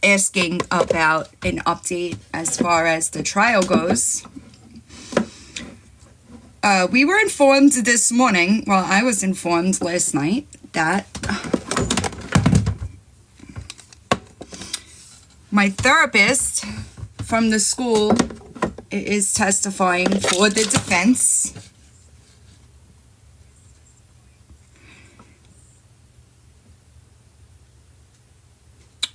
asking about an update as far as the trial goes. We were informed this morning, well, I was informed last night, that my therapist from the school is testifying for the defense.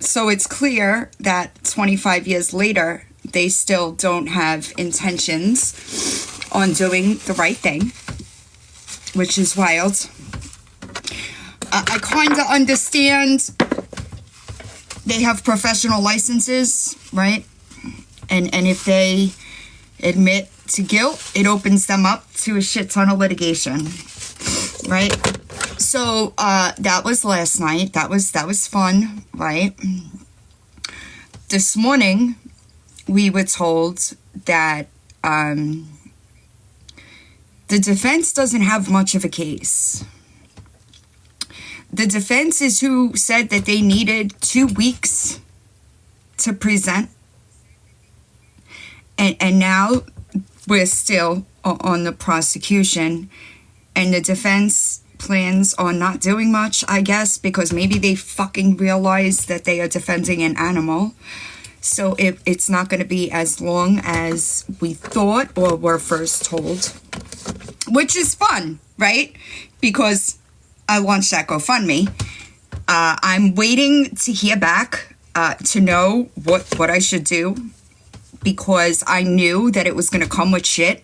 So it's clear that 25 years later, they still don't have intentions on doing the right thing, which is wild. I kind of understand they have professional licenses, right? And if they admit to guilt, it opens them up to a shit ton of litigation, right? So that was last night. That was fun, right? This morning, we were told that the defense doesn't have much of a case. The defense is who said that they needed 2 weeks to present. And now we're still on the prosecution. And the defense plans on not doing much, I guess, because maybe they fucking realize that they are defending an animal. So it's not going to be as long as we thought or were first told. Which is fun, right? Because I launched that GoFundMe. I'm waiting to hear back to know what I should do, because I knew that it was going to come with shit,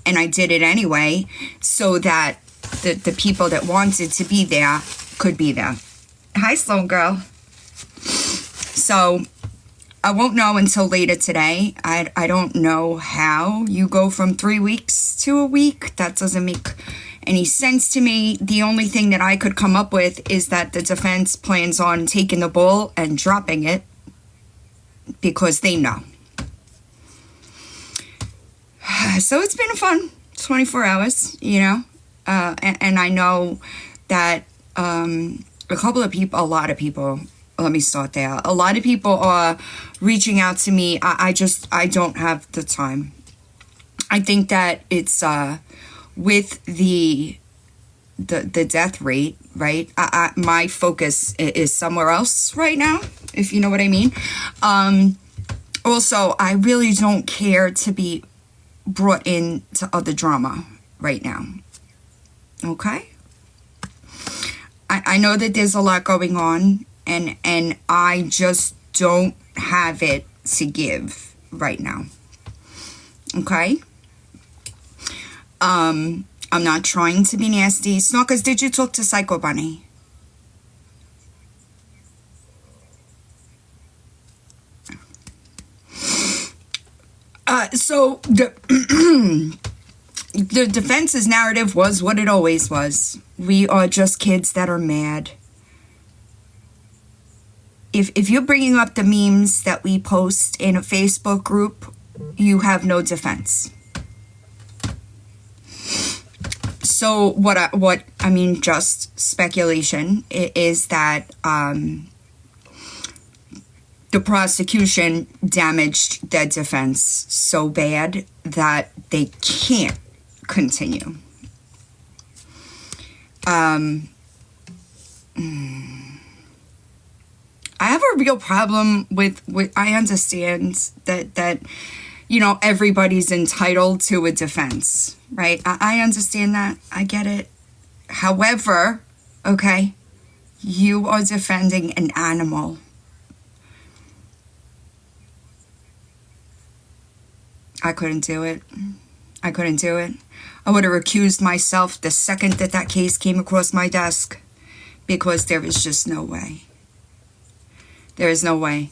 and I did it anyway, so that the people that wanted to be there could be there. Hi, Sloan Girl. So I won't know until later today. I don't know how you go from 3 weeks to a week. That doesn't make any sense to me. The only thing that I could come up with is that the defense plans on taking the ball and dropping it because they know. So it's been a fun 24 hours, you know. And I know that a lot of people, let me start there. A lot of people are reaching out to me. I don't have the time. I think that it's with the death rate, right? My focus is somewhere else right now, if you know what I mean. Also, I really don't care to be brought into other drama right now. Okay? I know that there's a lot going on, and I just don't have it to give right now. Okay? I'm not trying to be nasty. Snorkers, did you talk to Psycho Bunny? So the defense's narrative was what it always was. We are just kids that are mad. If you're bringing up the memes that we post in a Facebook group, you have no defense. So what I mean, just speculation, is that the prosecution damaged their defense so bad that they can't continue. I have a real problem with I understand that you know, everybody's entitled to a defense, right? I understand that. I get it. However, okay, you are defending an animal. I couldn't do it. I couldn't do it. I would have recused myself the second that case came across my desk, because there is just no way. There is no way.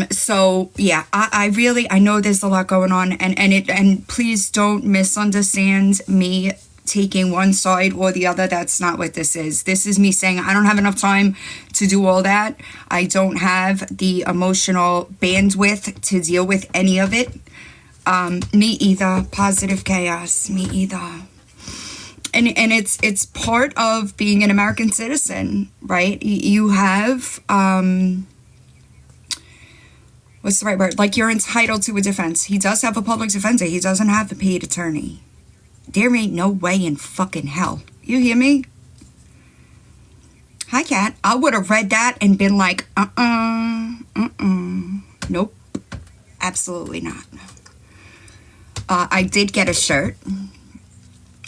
So yeah, I know there's a lot going on, and please don't misunderstand me taking one side or the other. That's not what this is. This is me saying I don't have enough time to do all that. I don't have the emotional bandwidth to deal with any of it. Me either. Positive chaos. Me either. and it's part of being an American citizen, right? You have what's the right word? Like, you're entitled to a defense. He does have a public defender. He doesn't have a paid attorney. There ain't no way in fucking hell. You hear me? Hi, Kat. I would have read that and been like, nope, absolutely not. I did get a shirt.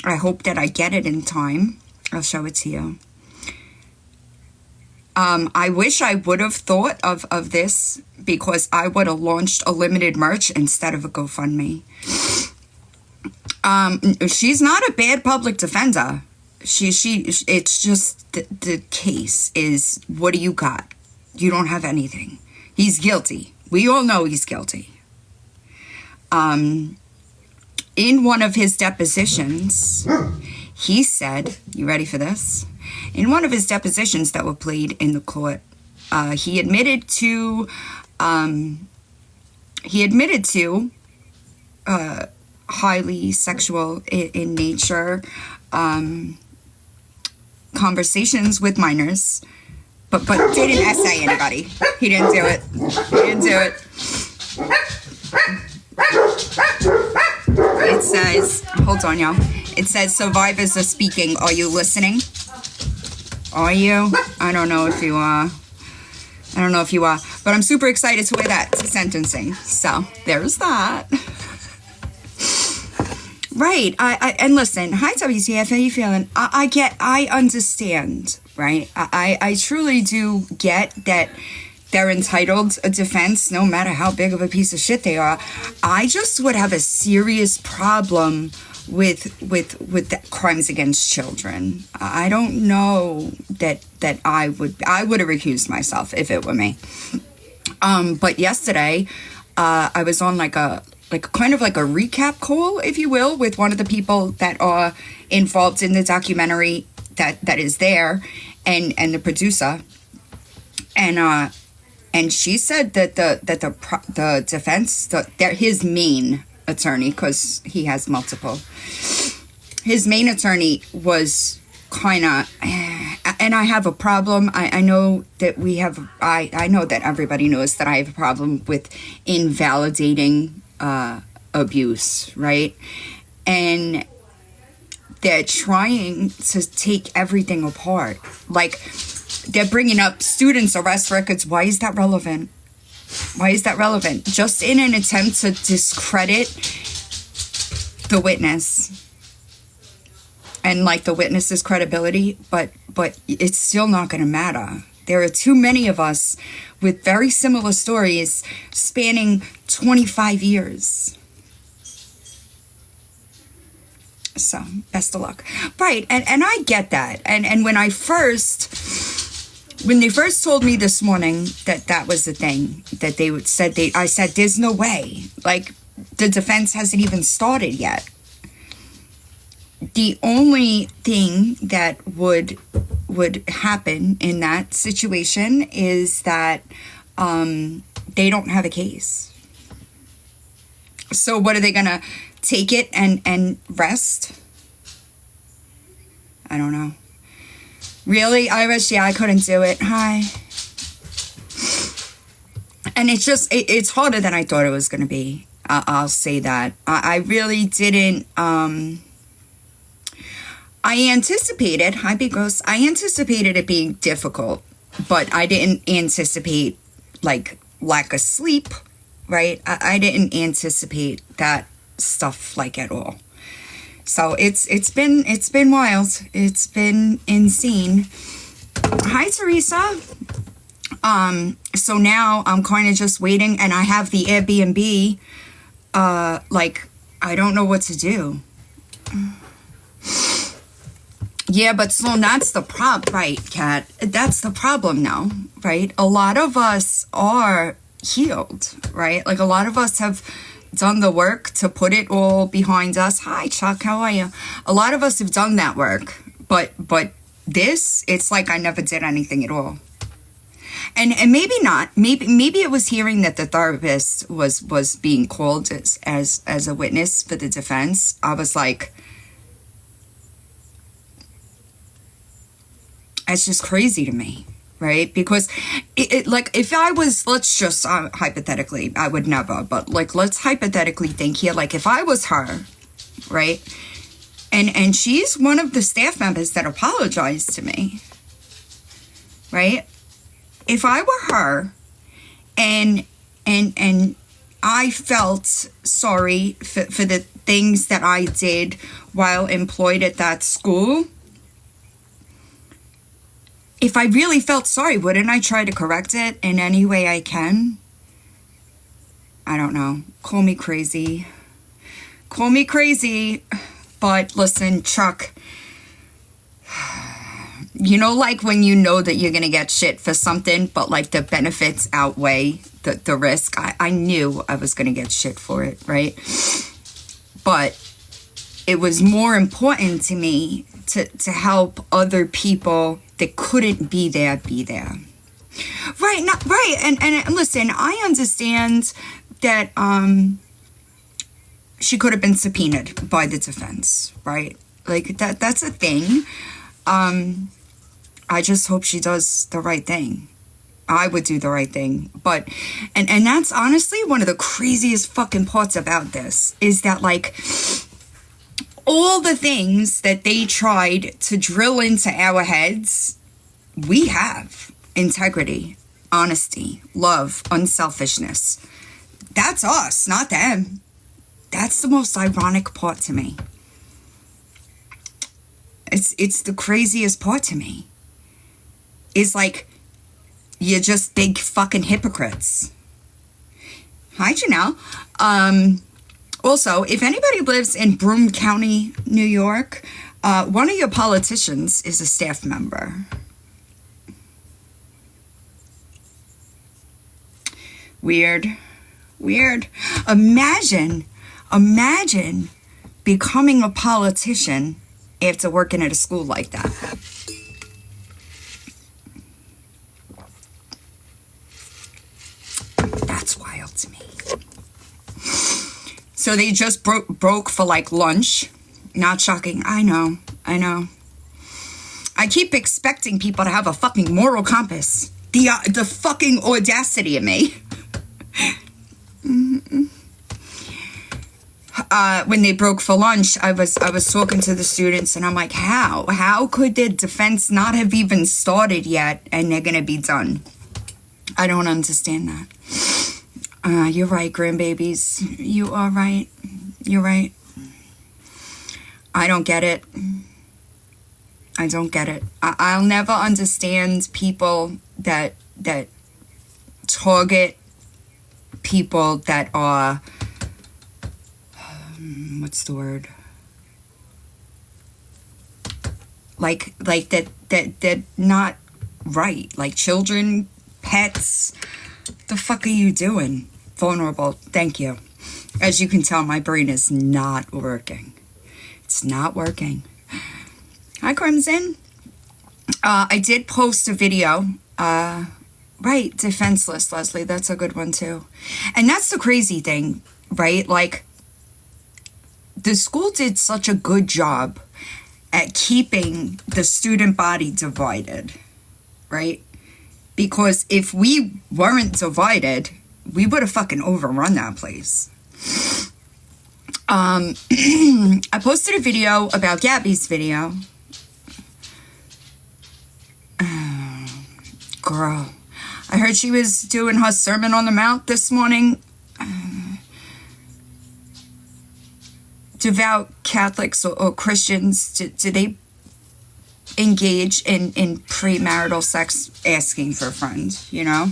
I hope that I get it in time. I'll show it to you. I wish I would have thought of this, because I would have launched a limited merch instead of a GoFundMe. She's not a bad public defender. It's just the case is, what do you got? You don't have anything. He's guilty. We all know he's guilty. In one of his depositions, he said, you ready for this? In one of his depositions that were played in the court, he admitted to highly sexual in nature conversations with minors, but didn't essay anybody. He didn't do it. It says, hold on, y'all. It says, survivors are speaking. Are you listening? Are you? I don't know if you are. But I'm super excited to wear that to sentencing. So there's that. Right. And listen, hi WTF, how you feeling? I understand, right? I truly do get that they're entitled a defense, no matter how big of a piece of shit they are. I just would have a serious problem with the crimes against children. I don't know that I would have recused myself if it were me. But yesterday, I was on like a kind of like a recap call, if you will, with one of the people that are involved in the documentary that is there, and the producer, and she said that the defense, his main attorney, because he has multiple, his main attorney was kind of, and I have a problem. I know that we have, I know that everybody knows that I have a problem with invalidating abuse, right? And they're trying to take everything apart. Like, they're bringing up students' arrest records. Why is that relevant? Just in an attempt to discredit the witness and like the witness's credibility, but it's still not going to matter. There are too many of us with very similar stories spanning 25 years. So, best of luck. Right, and I get that. And when they first told me this morning that was the thing, that I said, there's no way. Like, the defense hasn't even started yet. The only thing that would happen in that situation is that they don't have a case. So what are they gonna take it and rest? I don't know. Really, Iris? Yeah, I couldn't do it. Hi. And it's just, it's harder than I thought it was gonna be. I'll say that. I really didn't. I anticipated, hi Big Ghost, I anticipated it being difficult, but I didn't anticipate like lack of sleep, right? I didn't anticipate that stuff like at all. So it's been wild. It's been insane. Hi Teresa. So now I'm kind of just waiting, and I have the Airbnb. Like, I don't know what to do. Yeah, but Sloan, that's the problem, right, Kat? That's the problem now, right? A lot of us are healed, right? Like, a lot of us have done the work to put it all behind us. Hi, Chuck, how are you? A lot of us have done that work, but this, it's like I never did anything at all. And maybe not. Maybe it was hearing that the therapist was being called as a witness for the defense. I was like, It's just crazy to me, right? Because like, if I was, let's just hypothetically, I would never, but like, let's hypothetically think here, like, if I was her, right, and she's one of the staff members that apologized to me, right? If I were her, and I felt sorry for the things that I did while employed at that school, if I really felt sorry, wouldn't I try to correct it in any way I can? I don't know. Call me crazy. Call me crazy. But listen, Chuck, you know, like when you know that you're going to get shit for something, but like the benefits outweigh the risk. I knew I was going to get shit for it, right? But it was more important to me to help other people that couldn't be there. Right, not right. And listen, I understand that she could have been subpoenaed by the defense, right? Like that's a thing. I just hope she does the right thing. I would do the right thing. But and that's honestly one of the craziest fucking parts about this, is that like all the things that they tried to drill into our heads, we have integrity, honesty, love, unselfishness. That's us, not them. That's the most ironic part to me. It's the craziest part to me. Is like, you're just big fucking hypocrites. Hi, Janelle. Also, if anybody lives in Broome County, New York, one of your politicians is a staff member. Weird. Imagine becoming a politician after working at a school like that. That's wild to me. So they just broke for like lunch. Not shocking. I know. I keep expecting people to have a fucking moral compass. The fucking audacity of me. When they broke for lunch, I was talking to the students, and I'm like, how could the defense not have even started yet, and they're gonna be done? I don't understand that. You're right, grandbabies. You are right. You're right. I don't get it. I'll never understand people that target people that are, what's the word? Like that not right. Like children, pets. The fuck are you doing? Vulnerable. Thank you. As you can tell, my brain is not working. It's not working. Hi, Crimson. I did post a video. Right, defenseless, Leslie. That's a good one, too. And that's the crazy thing, right? Like, the school did such a good job at keeping the student body divided, right? Because if we weren't divided, we would have fucking overrun that place. I posted a video about Gabby's video. Girl, I heard she was doing her Sermon on the Mount this morning. Devout Catholics or Christians, do they engage in premarital sex asking for a friend, you know?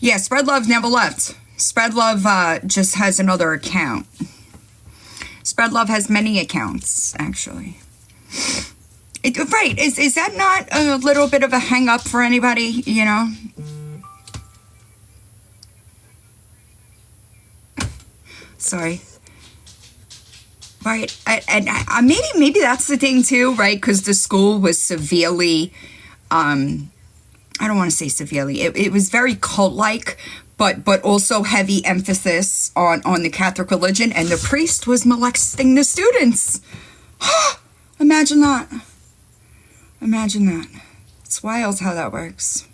Yeah, Spread Love never left. Spread Love just has another account. Spread Love has many accounts, actually. Right, is that not a little bit of a hang up for anybody, you know? Sorry. Right, and maybe that's the thing too, right? Because the school was severely, I don't want to say severely, it was very cult-like, but also heavy emphasis on the Catholic religion, and the priest was molesting the students. Imagine that. Imagine that. It's wild how that works.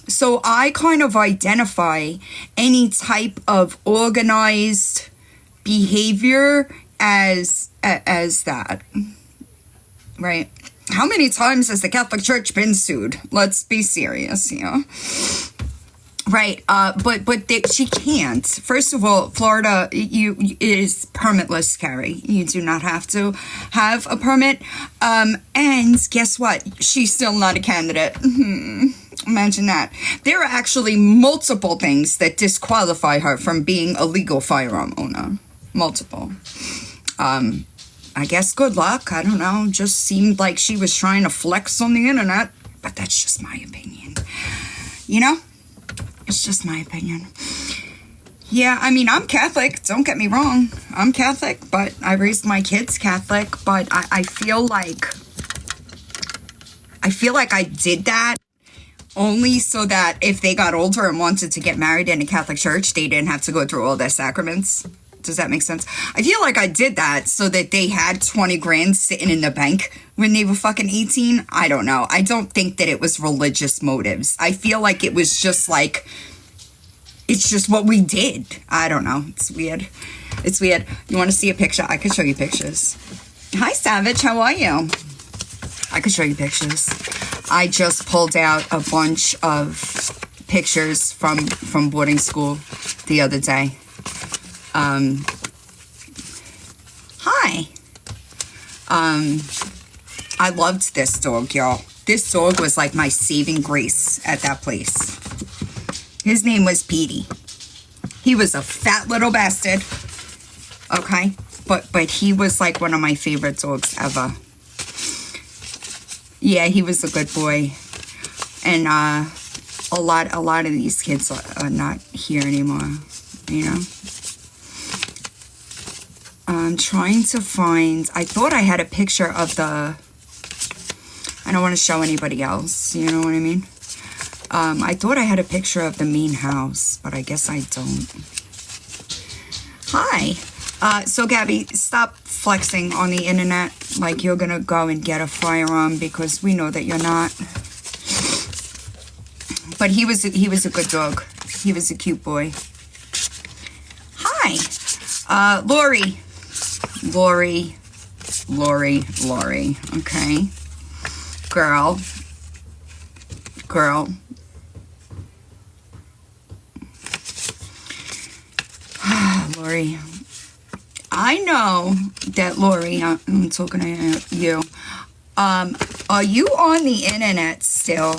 So I kind of identify any type of organized behavior as that, right? How many times has the Catholic Church been sued? Let's be serious here. Right, she can't. First of all, Florida, it is permitless carry. You do not have to have a permit. And guess what? She's still not a candidate. Imagine that. There are actually multiple things that disqualify her from being a legal firearm owner. Multiple. I guess good luck. I don't know. Just seemed like she was trying to flex on the internet. But that's just my opinion. You know? It's just my opinion. Yeah, I mean, I'm Catholic. Don't get me wrong. I'm Catholic, but I raised my kids Catholic. But I feel like I did that only so that if they got older and wanted to get married in a Catholic church, they didn't have to go through all their sacraments. Does that make sense? I feel like I did that so that they had 20 grand sitting in the bank when they were fucking 18. I don't know. I don't think that it was religious motives. I feel like it was just like, it's just what we did. I don't know. It's weird. It's weird. You want to see a picture? I can show you pictures. Hi, Savage. How are you? I can show you pictures. I just pulled out a bunch of pictures from boarding school the other day. Hi. I loved this dog, y'all. This dog was like my saving grace at that place. His name was Petey. He was a fat little bastard. Okay? But he was like one of my favorite dogs ever. Yeah, he was a good boy. And a lot of these kids are not here anymore, you know? I'm trying to find, I thought I had a picture of I don't want to show anybody else, you know what I mean? I thought I had a picture of the main house, but I guess I don't. Hi. So Gabby, stop flexing on the internet like you're gonna go and get a firearm, because we know that you're not. But he was a good dog. He was a cute boy. Hi. Lori. Okay. Girl. Lori. I know that, Lori, I'm talking to you. Are you on the internet still,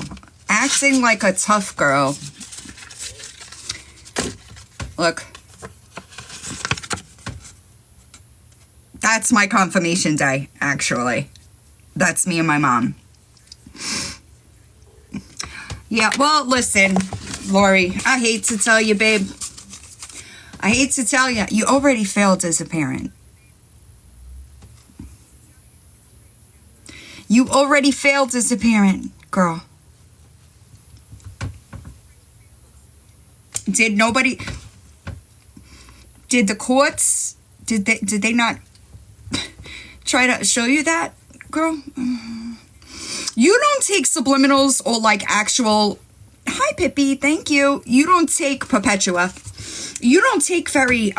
acting like a tough girl? Look. That's my confirmation day, actually. That's me and my mom. Yeah, well, listen, Lori, I hate to tell you, babe. I hate to tell you, you already failed as a parent. You already failed as a parent, girl. Did the courts, did they not try to show you that, girl? You don't take subliminals or like actual, hi Pippi, thank you. You don't take Perpetua. You don't take very,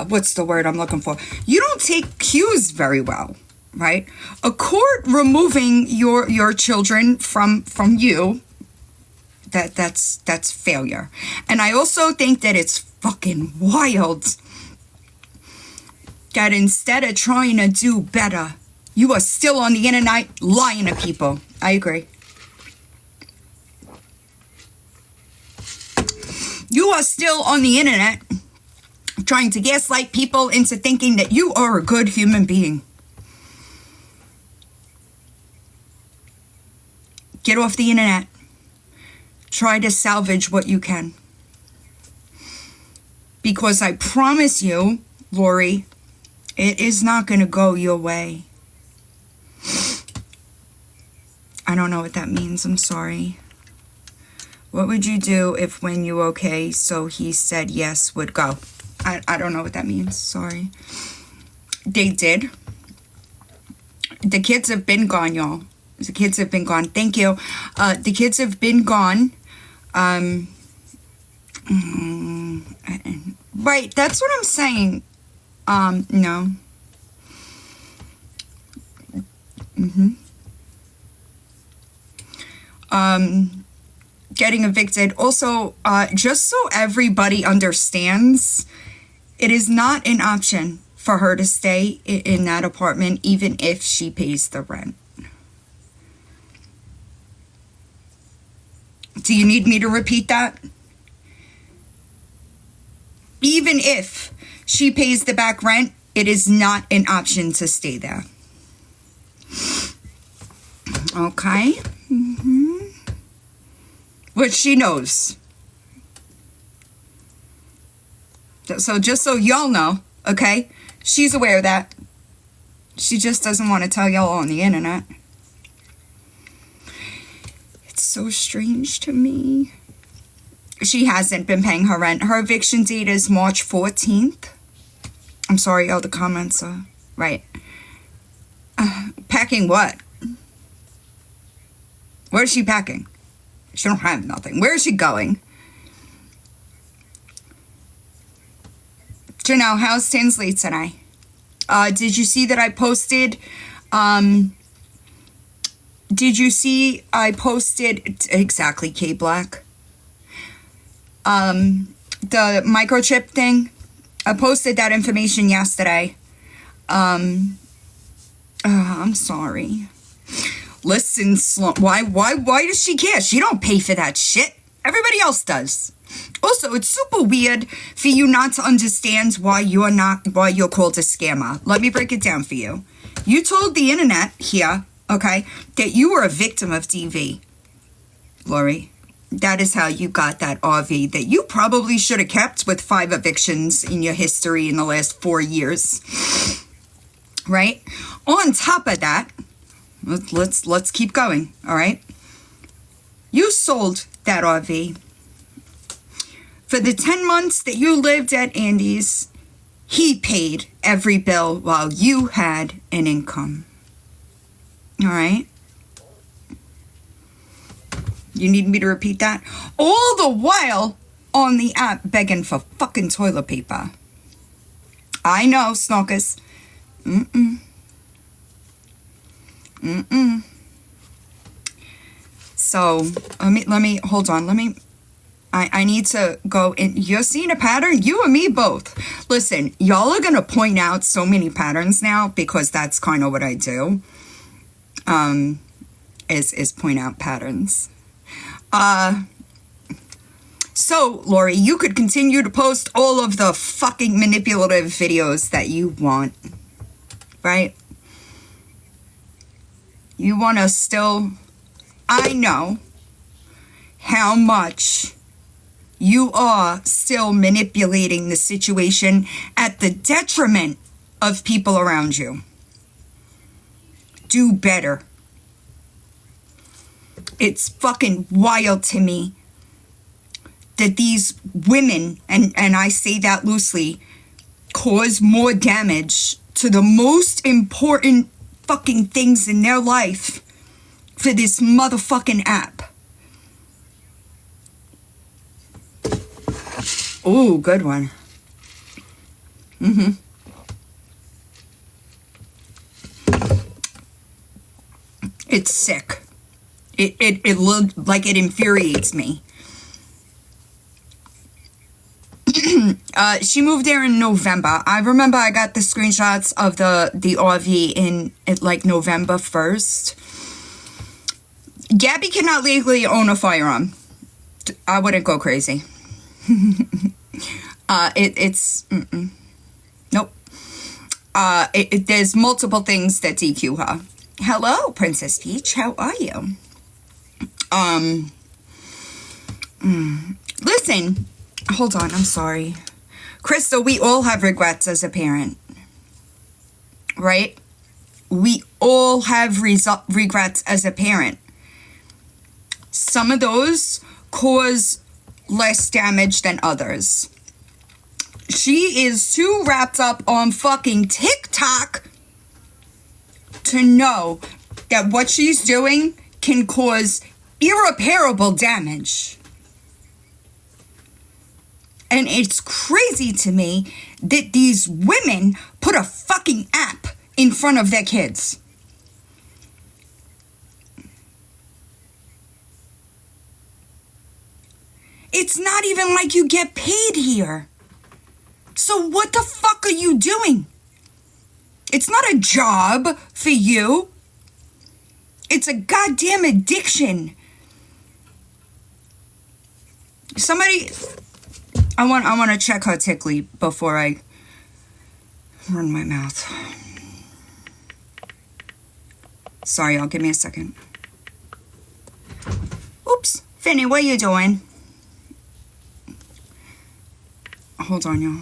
what's the word I'm looking for? You don't take cues very well, right? A court removing your children from you, that's failure. And I also think that it's fucking wild that instead of trying to do better, you are still on the internet lying to people. I agree. You are still on the internet trying to gaslight people into thinking that you are a good human being. Get off the internet. Try to salvage what you can. Because I promise you, Lori, it is not going to go your way. I don't know what that means. I'm sorry. What would you do if when you okay, so he said yes, would go? I don't know what that means. Sorry. They did. The kids have been gone, y'all. The kids have been gone. Thank you. The kids have been gone. Right, that's what I'm saying. No. Getting evicted. Also, just so everybody understands, it is not an option for her to stay in that apartment, even if she pays the rent. Do you need me to repeat that? Even if she pays the back rent, it is not an option to stay there. Okay? Which she knows. So just so y'all know, okay? She's aware of that. She just doesn't want to tell y'all on the internet. It's so strange to me. She hasn't been paying her rent. Her eviction date is March 14th. I'm sorry, all the comments are right. Packing what? Where is she packing? She don't have nothing. Where is she going? Janelle, how's Tinsley today? Did you see that I posted? Did you see I posted exactly K Black? The microchip thing. I posted that information yesterday. I'm sorry. Listen, why does she care? She don't pay for that shit. Everybody else does. Also, it's super weird for you not to understand why you're called a scammer. Let me break it down for you. You told the internet here, okay, that you were a victim of DV. Lori, that is how you got that RV that you probably should have kept with 5 evictions in your history in the last 4 years. Right? On top of that, let's keep going, all right? You sold that RV. For the 10 months that you lived at Andy's, he paid every bill while you had an income. All right? You need me to repeat that? All the while on the app begging for fucking toilet paper. I know, snorkers. So, let me, hold on, I need to go in. You're seeing a pattern? You and me both. Listen, y'all are going to point out so many patterns now because that's kind of what I do. Is point out patterns. So, Lori, you could continue to post all of the fucking manipulative videos that you want. Right? You want to still... I know how much you are still manipulating the situation at the detriment of people around you. Do better. It's fucking wild to me that these women, and I say that loosely, cause more damage to the most important fucking things in their life for this motherfucking app. Ooh, good one. It's sick. It looked like it infuriates me. She moved there in November. I remember I got the screenshots of the RV in like November 1st. Gabby cannot legally own a firearm. I wouldn't go crazy. Nope. There's multiple things that DQ her. Hello, Princess Peach. How are you? Listen. Hold on, I'm sorry. Crystal, we all have regrets as a parent. Right? We all have regrets as a parent. Some of those cause less damage than others. She is too wrapped up on fucking TikTok to know that what she's doing can cause irreparable damage. And it's crazy to me that these women put a fucking app in front of their kids. It's not even like you get paid here. So what the fuck are you doing? It's not a job for you. It's a goddamn addiction. Somebody, I want to check her tickly before I run my mouth. Sorry, y'all, give me a second. Oops, Finny, what are you doing? Hold on, y'all.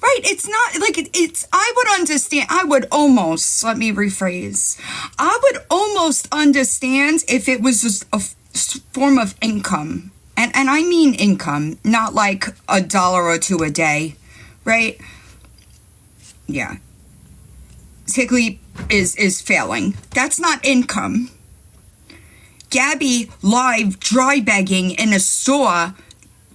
Right, it's not like it's, I would understand, I would almost, let me rephrase, I would almost understand if it was just a form of income. And I mean income, not like $1 or $2 a day, right? Yeah. Tickly is failing. That's not income. Gabby live dry begging in a store.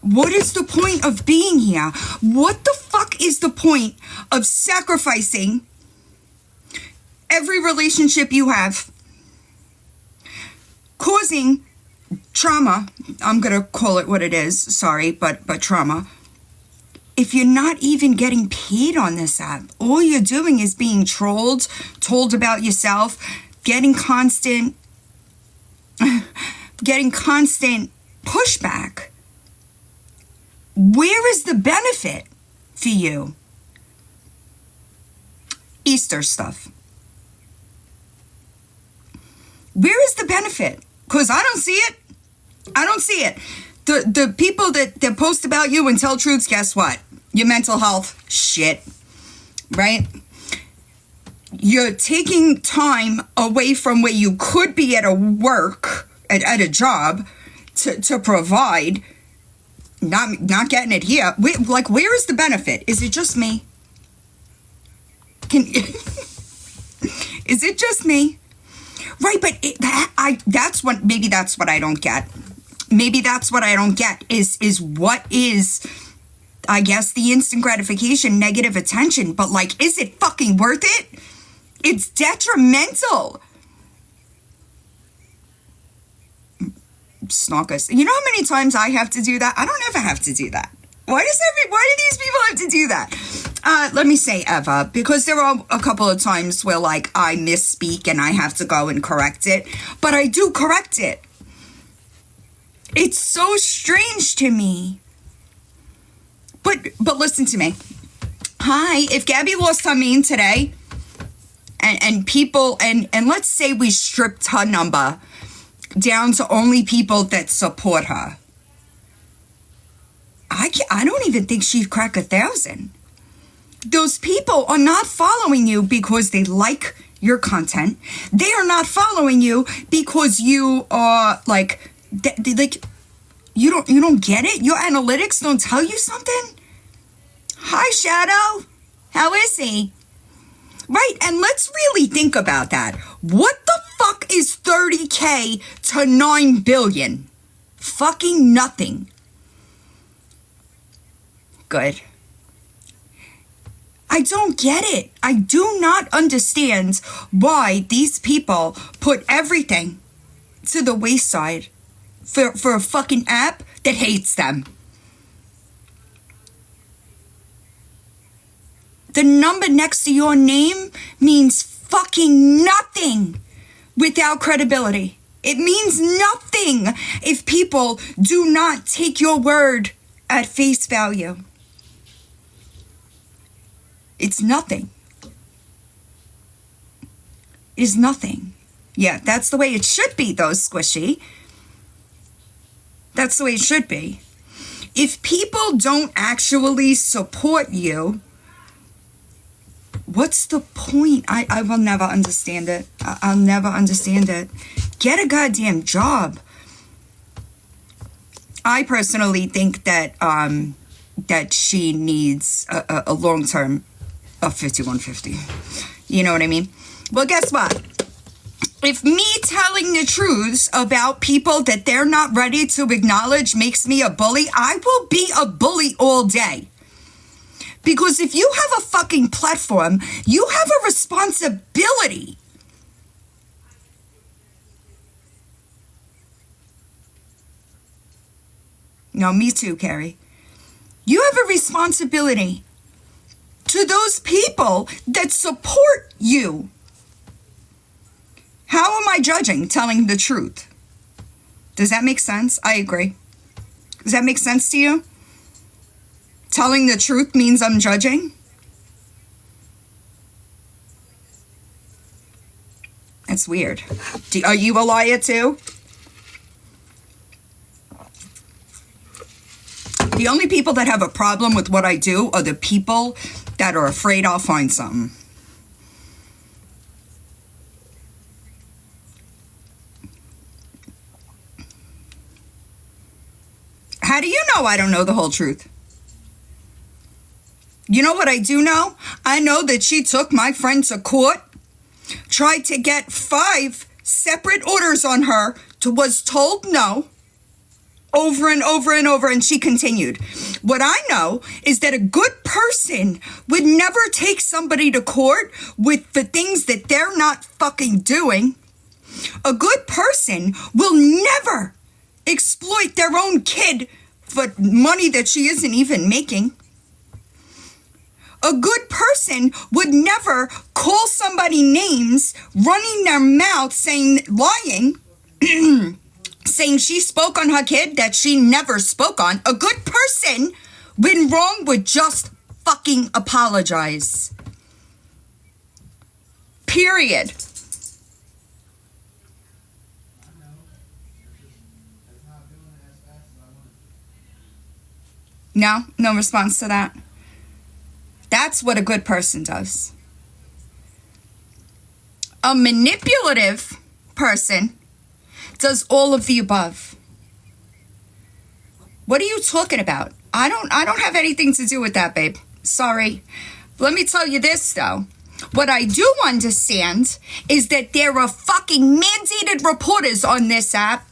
What is the point of being here? What the fuck is the point of sacrificing every relationship you have, causing trauma? I'm gonna call it what it is, sorry, but trauma. If you're not even getting paid on this app, all you're doing is being trolled, told about yourself, getting constant pushback. Where is the benefit for you? Easter stuff. Where is the benefit? Because I don't see it. I don't see it. The people that post about you and tell truths, guess what? Your mental health, shit. Right? You're taking time away from where you could be at a work, at a job, to provide. Not getting it here. Like, where is the benefit? Is it just me? Is it just me? Right, but maybe that's what I don't get. Maybe that's what I don't get is what is, I guess, the instant gratification, negative attention. But like, is it fucking worth it? It's detrimental. Snockers. You know how many times I have to do that? I don't ever have to do that. Why do these people have to do that? Let me say ever, because there are a couple of times where like I misspeak and I have to go and correct it, but I do correct it. It's so strange to me. But listen to me. Hi, if Gabby lost her mane today, and people, and let's say we stripped her number down to only people that support her, I don't even think she'd crack 1,000. Those people are not following you because they like your content. They are not following you because you are like you don't get it. Your analytics don't tell you something. Hi, Shadow. How is he? Right, and let's really think about that. What the fuck is 30K to 9 billion? Fucking nothing. Good. I don't get it. I do not understand why these people put everything to the wayside for a fucking app that hates them. The number next to your name means fucking nothing without credibility. It means nothing if people do not take your word at face value. It's nothing. It is nothing. Yeah, that's the way it should be, though, Squishy. That's the way it should be. If people don't actually support you, what's the point? I will never understand it. I'll never understand it. Get a goddamn job. I personally think that that she needs a long term of 5150. You know what I mean? Well, guess what? If me telling the truth about people that they're not ready to acknowledge makes me a bully, I will be a bully all day. Because if you have a fucking platform, you have a responsibility. No, me too, Carrie. You have a responsibility to those people that support you. How am I judging telling the truth? Does that make sense? I agree. Does that make sense to you? Telling the truth means I'm judging? That's weird. Are you a liar too? The only people that have a problem with what I do are the people that are afraid I'll find something. How do you know I don't know the whole truth? You know what I do know? I know that she took my friend to court, tried to get 5 separate orders on her, was told no, over and over and over, and she continued. What I know is that a good person would never take somebody to court with the things that they're not fucking doing. A good person will never exploit their own kid for money that she isn't even making. A good person would never call somebody names, running their mouth, lying, saying she spoke on her kid that she never spoke on. A good person, when wrong, would just fucking apologize. Period. No response to that. That's what a good person does. A manipulative person does all of the above. What are you talking about? I don't have anything to do with that, babe. Sorry. Let me tell you this, though. What I do understand is that there are fucking mandated reporters on this app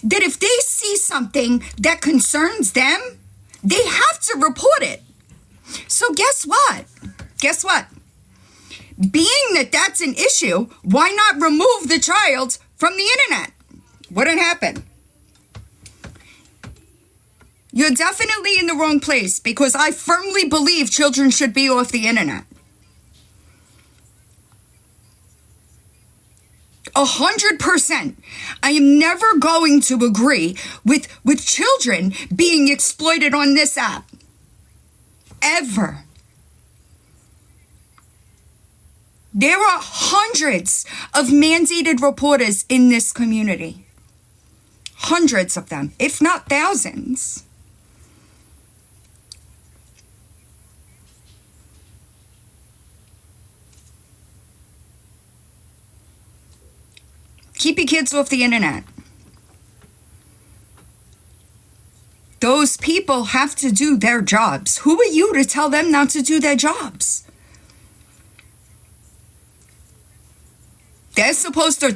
that if they see something that concerns them, they have to report it. So guess what? Being that that's an issue, why not remove the child from the internet? Wouldn't happen. You're definitely in the wrong place, because I firmly believe children should be off the internet. 100%. I am never going to agree with children being exploited on this app. Ever. There are hundreds of mandated reporters in this community. Hundreds of them, if not thousands. Keep your kids off the internet. Those people have to do their jobs. Who are you to tell them not to do their jobs? They're supposed to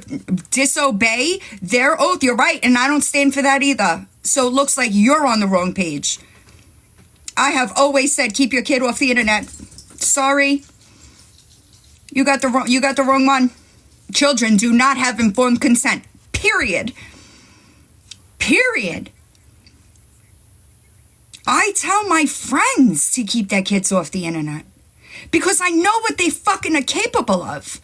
disobey their oath. You're right, and I don't stand for that either. So it looks like you're on the wrong page. I have always said keep your kid off the internet. Sorry. You got the wrong one. Children do not have informed consent. Period. I tell my friends to keep their kids off the internet because I know what they fucking are capable of.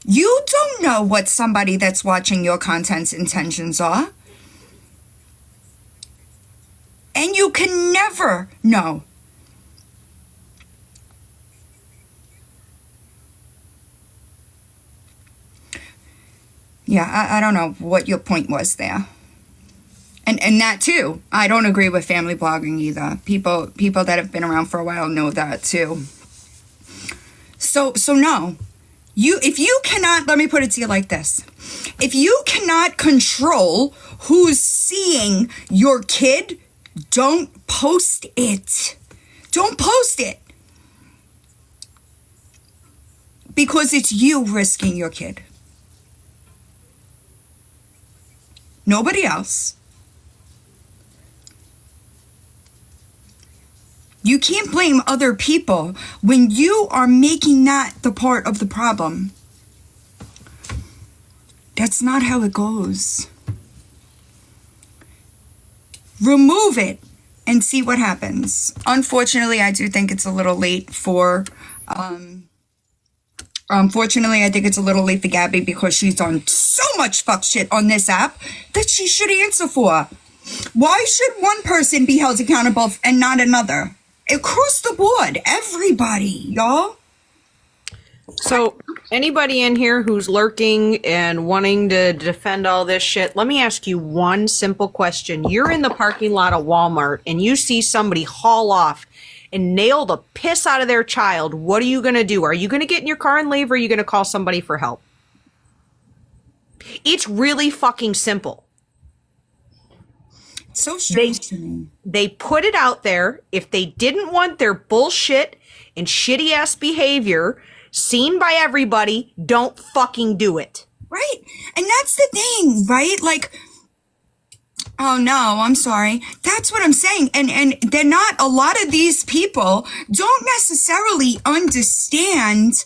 You don't know what somebody that's watching your content's intentions are. And you can never know. Yeah, I don't know what your point was there. And that too, I don't agree with family blogging either. People that have been around for a while know that too. So no, If you cannot, let me put it to you like this. If you cannot control who's seeing your kid, don't post it. Don't post it. Because it's you risking your kid. Nobody else. You can't blame other people when you are making that the part of the problem. That's not how it goes. Remove it and see what happens. Unfortunately, I do think it's a little late for unfortunately, I think it's a little late for Gabby because she's done so much fuck shit on this app that she should answer for. Why should one person be held accountable and not another? Across the board, everybody, y'all. So, anybody in here who's lurking and wanting to defend all this shit, let me ask you one simple question. You're in the parking lot of Walmart and you see somebody haul off and nail the piss out of their child. What are you going to do? Are you going to get in your car and leave, or are you going to call somebody for help? It's really fucking simple. So strange to me. They put it out there. If they didn't want their bullshit and shitty ass behavior seen by everybody, don't fucking do it. Right. And that's the thing, right? Like, oh no, I'm sorry. That's what I'm saying. And they're not, a lot of these people don't necessarily understand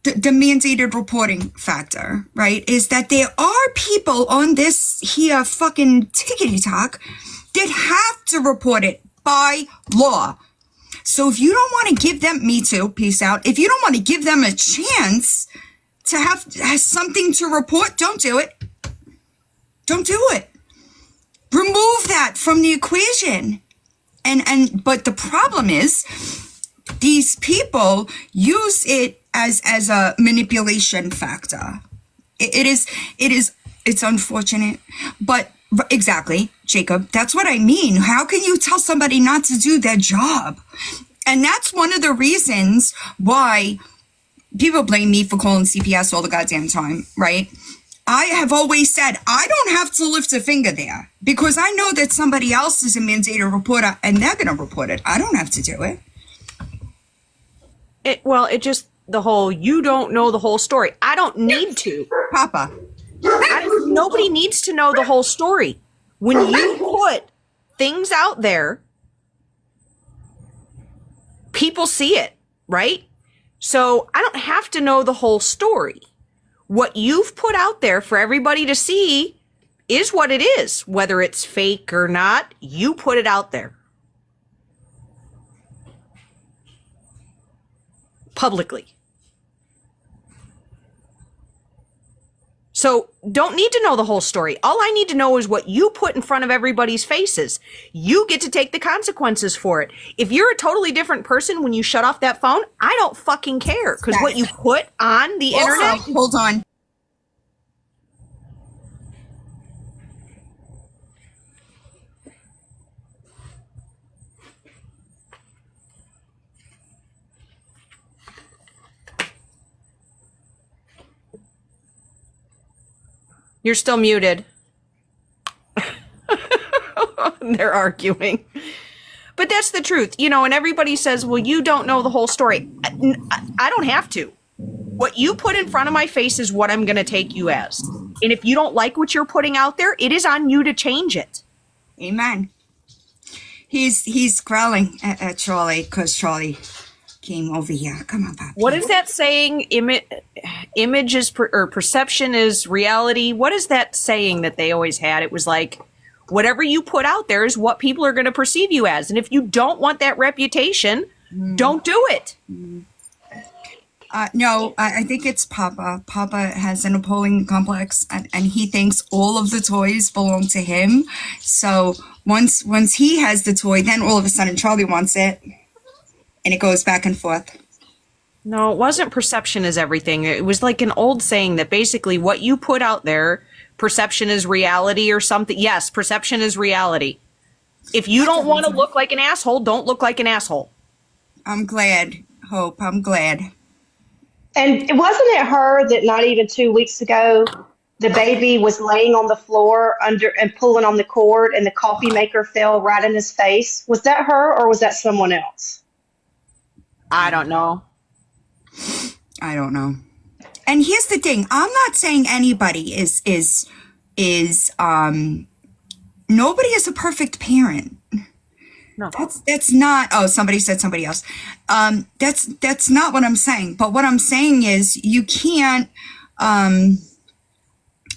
the mandated reporting factor, right? Is that there are people on this here fucking tickety talk that have to report it by law. So if you don't want to give them, me too, peace out. If you don't want to give them a chance to have something to report, don't do it. Don't do it. Remove that from the equation. But the problem is these people use it as a manipulation factor. It's unfortunate, but exactly, Jacob, that's what I mean. How can you tell somebody not to do their job? And that's one of the reasons why people blame me for calling CPS all the goddamn time, right? I have always said, I don't have to lift a finger there because I know that somebody else is a mandated reporter and they're going to report it. I don't have to do it. The whole, you don't know the whole story. I don't need to. Papa. Nobody needs to know the whole story. When you put things out there, people see it, right? So I don't have to know the whole story. What you've put out there for everybody to see is what it is. Whether it's fake or not, you put it out there. Publicly. So don't need to know the whole story. All I need to know is what you put in front of everybody's faces. You get to take the consequences for it. If you're a totally different person when you shut off that phone, I don't fucking care. Because what you put on the internet... Hold on. You're still muted. They're arguing. But that's the truth, and everybody says, well, you don't know the whole story. I don't have to. What you put in front of my face is what I'm going to take you as. And if you don't like what you're putting out there, it is on you to change it. Amen. He's growling at Charlie because Charlie came over here. Come on, Papa. What is that saying? Image is or perception is reality. What is that saying that they always had? It was like, whatever you put out there is what people are going to perceive you as. And if you don't want that reputation, don't do it. No, I think it's Papa. Papa has a Napoleon complex, and he thinks all of the toys belong to him. So once he has the toy, then all of a sudden Charlie wants it. And it goes back and forth. No, it wasn't perception is everything. It was like an old saying that basically what you put out there, perception is reality or something. Yes, perception is reality. If you don't want to look like an asshole, don't look like an asshole. I'm glad, Hope. I'm glad. And wasn't it her that not even 2 weeks ago the baby was laying on the floor under and pulling on the cord and the coffee maker fell right in his face? Was that her or was that someone else? I don't know. I don't know. And here's the thing. I'm not saying anybody is nobody is a perfect parent. No. That's not, oh, somebody said somebody else. That's not what I'm saying. But what I'm saying is you can't,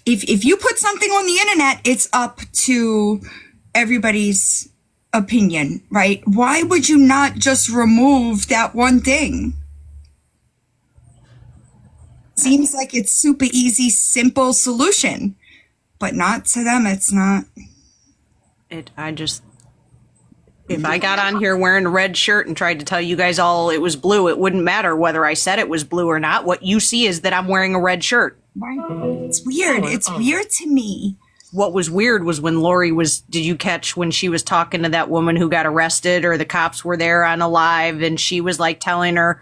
if you put something on the internet, it's up to everybody's opinion, right? Why would you not just remove that one thing? Seems like it's super easy, simple solution, but not to them. It's not. If I got on here wearing a red shirt and tried to tell you guys all it was blue, it wouldn't matter whether I said it was blue or not. What you see is that I'm wearing a red shirt. Right. It's weird. It's weird to me. What was weird was when Lori did you catch when she was talking to that woman who got arrested, or the cops were there on a live, and she was like telling her,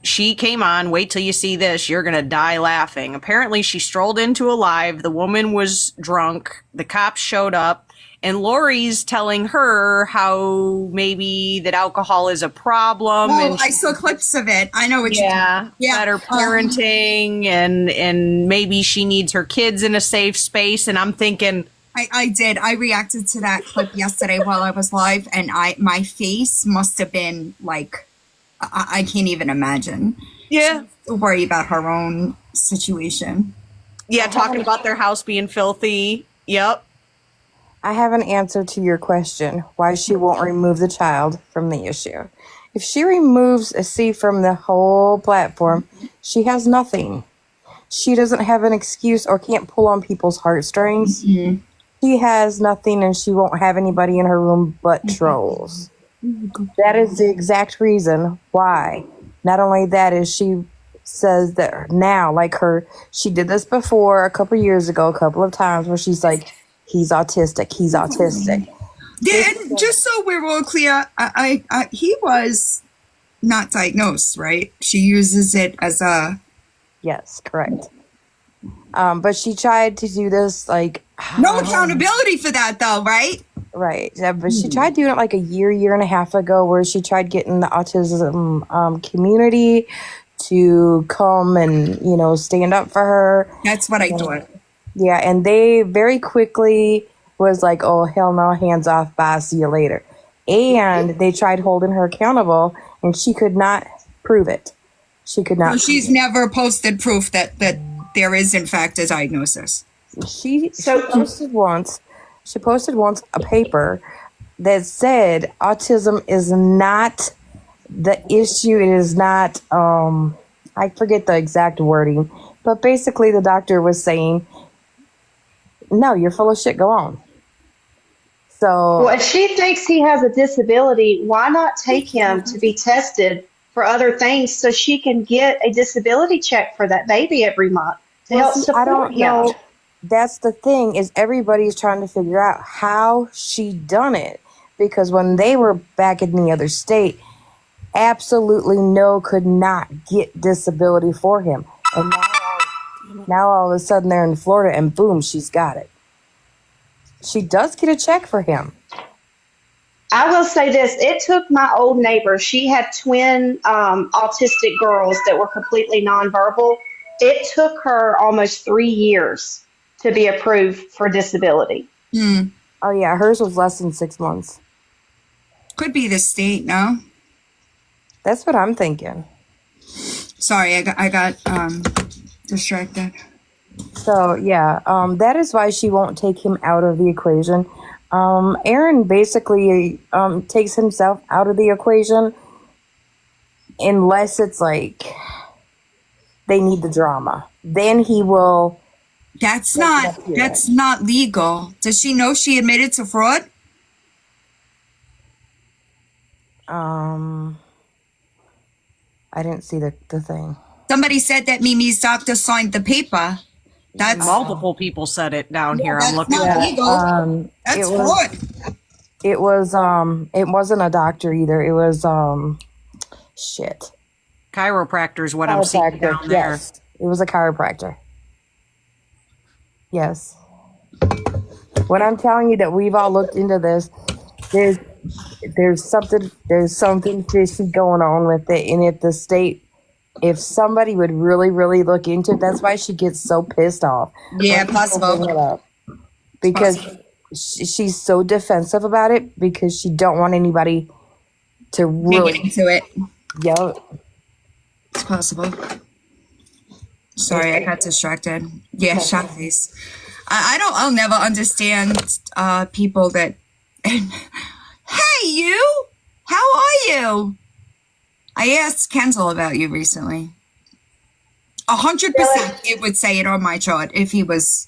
she came on, wait till you see this, you're going to die laughing. Apparently she strolled into a live. The woman was drunk. The cops showed up. And Lori's telling her how maybe that alcohol is a problem. Oh, and I saw clips of it. I know what you mean. Yeah. Better parenting, and maybe she needs her kids in a safe space. And I'm thinking, I did. I reacted to that clip yesterday while I was live, and my face must have been like, I can't even imagine. yeah, She's worried about her own situation. yeah, talking about their house being filthy. Yep. I have an answer to your question, why she won't remove the child from the issue. If she removes a C from the whole platform, she has nothing. She doesn't have an excuse or can't pull on people's heartstrings. Mm-hmm. She has nothing, and she won't have anybody in her room but trolls. That is the exact reason why. Not only that is she says that now, like she did this before a couple years ago, a couple of times where she's like, he's autistic. Yeah, and just so we're all clear, he was not diagnosed, right? She uses it as a... Yes, correct. But she tried to do this like... No accountability for that though, right? Right. Yeah, but she tried doing it like a year and a half ago, where she tried getting the autism community to come and, stand up for her. That's what I thought. Yeah, and they very quickly was like, oh, hell no, hands off, bye, see you later. And they tried holding her accountable, and she could not prove it. She could not. So she's never posted proof that there is, in fact, a diagnosis. She posted once a paper that said autism is not the issue. It is not, I forget the exact wording, but basically the doctor was saying, no, you're full of shit. Go on. So, well, if she thinks he has a disability, why not take him to be tested for other things so she can get a disability check for that baby every month to help support I don't him? know. That's the thing, is everybody's trying to figure out how she done it, because when they were back in the other state, absolutely could not get disability for him, and now all of a sudden they're in Florida and boom, she's got it. She does get a check for him. I will say this. It took my old neighbor. She had twin autistic girls that were completely nonverbal. It took her almost 3 years to be approved for disability. Mm. Oh yeah, hers was less than 6 months. Could be the state, no? That's what I'm thinking. Sorry, I got distracted. So yeah, that is why she won't take him out of the equation. Aaron basically takes himself out of the equation unless it's like they need the drama. Then he will. That's not legal. Does she know she admitted to fraud? I didn't see the thing. Somebody said that Mimi's doctor signed the paper. That's multiple people said it down here. I'm looking not at legal. That's fraud. It was it wasn't a doctor either. It was shit. Chiropractor is what I'm seeing down there. Yes, it was a chiropractor. Yes. When I'm telling you that we've all looked into this, there's something fishy going on with it. And if the state, if somebody would really look into it, that's why she gets so pissed off. Yeah, when people bring possible. it up. Because she's so defensive about it because she don't want anybody to really Get into it. yell. It's possible. Sorry, I got distracted. Yeah, shot face. I'll never understand people that. Hey, you! How are you? I asked Kendall about you recently. 100% it would say it on my chart if he was.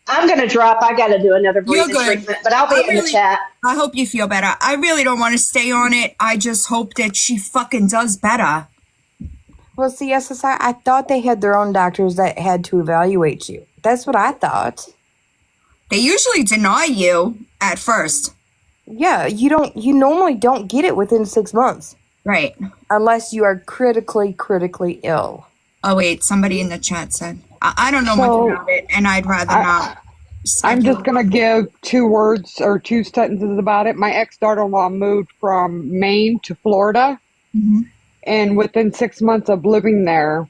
I'm going to drop. I got to do another You're breathing good. treatment, but I'll be in the chat. I hope you feel better. I really don't want to stay on it. I just hope that she fucking does better. Well, see, SSI, I thought they had their own doctors that had to evaluate you. That's what I thought. They usually deny you at first. Yeah, you normally don't get it within 6 months. Right. Unless you are critically ill. Oh, wait, somebody in the chat said. I don't know much about it, and I'd rather not. I'm just going to give 2 words or 2 sentences about it. My ex-daughter-in-law moved from Maine to Florida, and within 6 months of living there,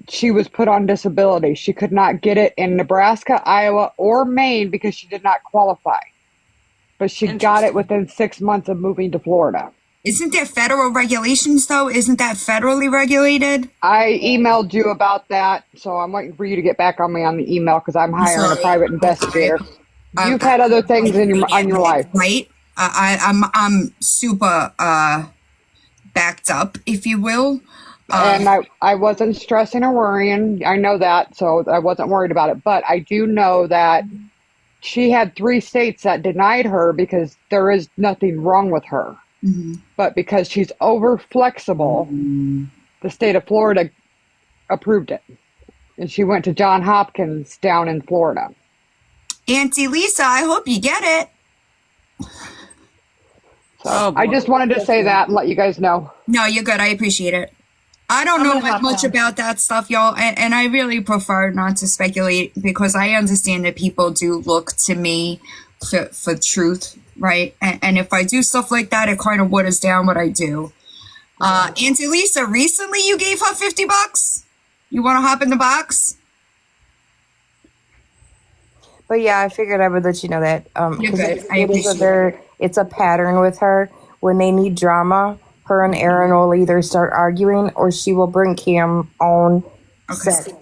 she was put on disability. She could not get it in Nebraska, Iowa, or Maine because she did not qualify. But she got it within 6 months of moving to Florida. Isn't there federal regulations, though? Isn't that federally regulated? I emailed you about that, so I'm waiting for you to get back on me on the email because I'm hiring a private investigator. You've had other things on your life, right? I'm super backed up, if you will. And I wasn't stressing or worrying. I know that, so I wasn't worried about it. But I do know that she had 3 states that denied her because there is nothing wrong with her. But because she's over flexible, the state of Florida approved it. And she went to Johns Hopkins down in Florida. Auntie Lisa, I hope you get it. So I just wanted to say that and let you guys know. No, you're good. I appreciate it. I don't know much about that stuff, y'all, and I really prefer not to speculate because I understand that people do look to me for truth, right? And if I do stuff like that, it kind of waters down what I do. Auntie Lisa, recently you gave her $50. You want to hop in the box? But yeah, I figured I would let you know that. You're good. It's a pattern with her. When they need drama, her and Aaron will either start arguing or she will bring Cam on set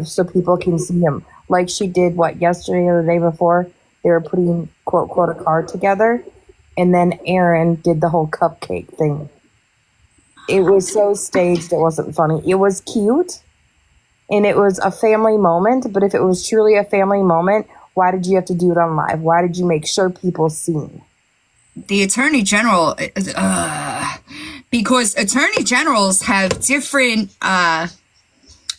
so people can see him. Like she did yesterday or the day before. They were putting quote a card together, and then Aaron did the whole cupcake thing. It was so staged, it wasn't funny. It was cute, and it was a family moment. But if it was truly a family moment, why did you have to do it on live? Why did you make sure people seen? The Attorney General, because Attorney Generals have different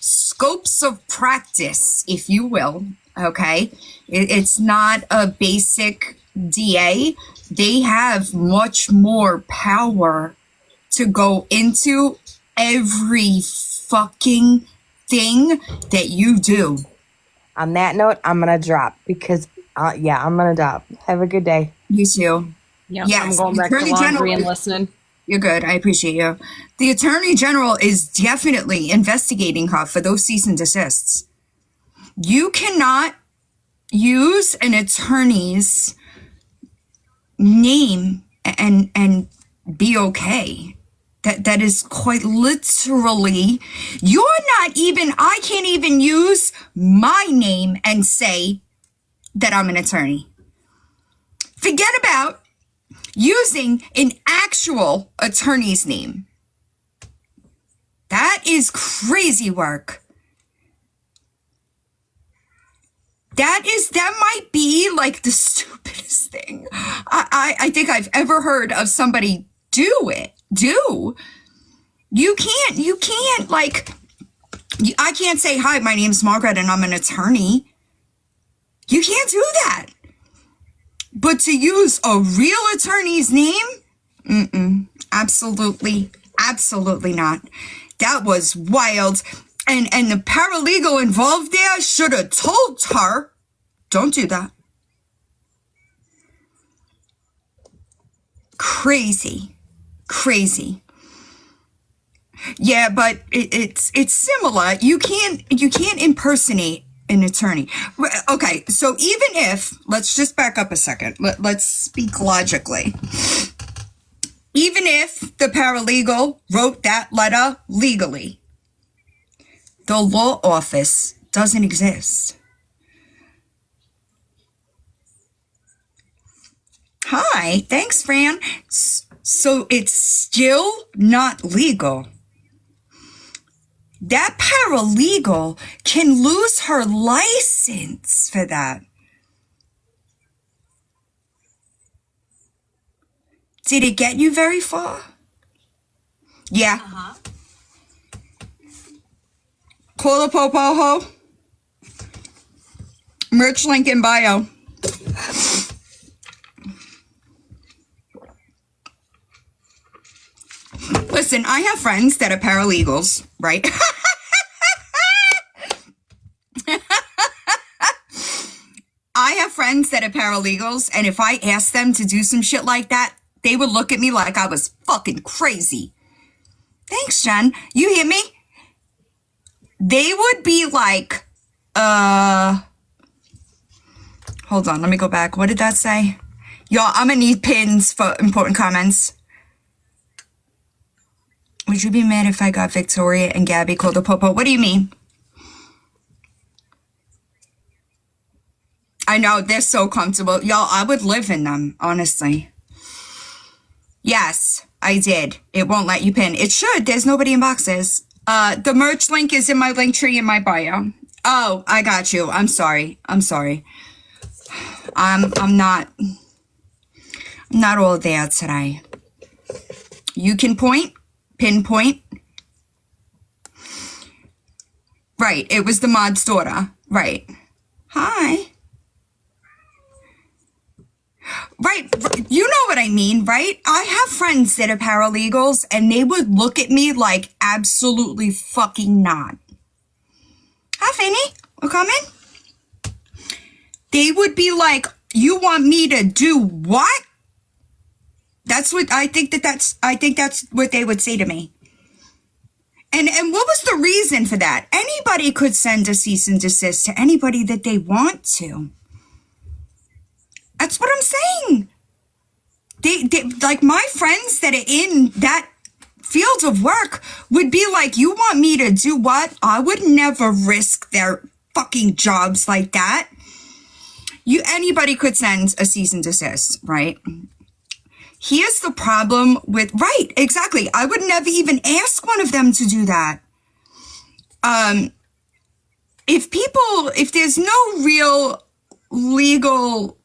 scopes of practice, if you will. Okay, it's not a basic DA. They have much more power to go into every fucking thing that you do. On that note, I'm gonna drop because I'm gonna drop. Have a good day. You too. Yep, yes, I'm going back to laundry and listening. You're good. I appreciate you. The Attorney General is definitely investigating her for those cease and desists. You cannot use an attorney's name and be okay. That is quite literally, I can't even use my name and say that I'm an attorney. Forget about using an actual attorney's name. That is crazy work. That might be like the stupidest thing I think I've ever heard of somebody do. You can't I can't say, hi, my name's Margaret and I'm an attorney. You can't do that. But to use a real attorney's name, absolutely Absolutely not. That was wild. And the paralegal involved there should have told her, don't do that. Crazy. Crazy. Yeah, but it's similar. You can't impersonate an attorney. Okay, so even if, let's just back up a second. Let's speak logically. Even if the paralegal wrote that letter legally, the law office doesn't exist. Hi, thanks, Fran. So it's still not legal. That paralegal can lose her license for that. Did it get you very far? Yeah. Call the Popoho. Merch link in bio. Listen, I have friends that are paralegals, right? I have friends that are paralegals, and if I asked them to do some shit like that, they would look at me like I was fucking crazy. Thanks, Jen. You hear me? They would be like, hold on, let me go back. What did that say? Y'all, I'm gonna need pins for important comments. Would you be mad if I got Victoria and Gabby called a popo? What do you mean? I know, they're so comfortable. Y'all, I would live in them, honestly. Yes, I did. It won't let you pin. It should. There's nobody in boxes. The merch link is in my link tree in my bio. Oh, I got you. I'm sorry. I'm not all there today. You can pinpoint. Right, it was the mod's daughter. Right. Hi. Right, you know what I mean, right? I have friends that are paralegals, and they would look at me like absolutely fucking not. Hi, Fanny. We're coming? They would be like, you want me to do what? That's what I think that's what they would say to me. And what was the reason for that? Anybody could send a cease and desist to anybody that they want to. That's what I'm saying. They like my friends that are in that field of work would be like, you want me to do what? I would never risk their fucking jobs like that. Anybody could send a cease and desist, right? Here's the problem with, right, exactly. I would never even ask one of them to do that. If there's no real legal,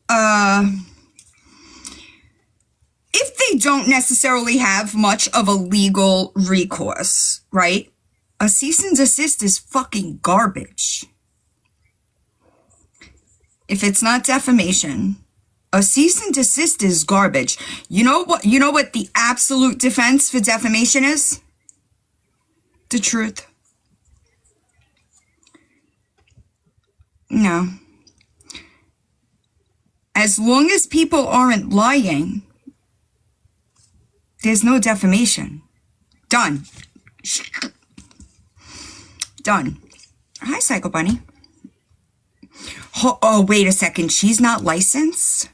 if they don't necessarily have much of a legal recourse, right? A cease and desist is fucking garbage. If it's not defamation, a cease and desist is garbage. You know what the absolute defense for defamation is? The truth. No. As long as people aren't lying, there's no defamation. Done. Done. Hi, Psycho Bunny. Oh, wait a second. She's not licensed?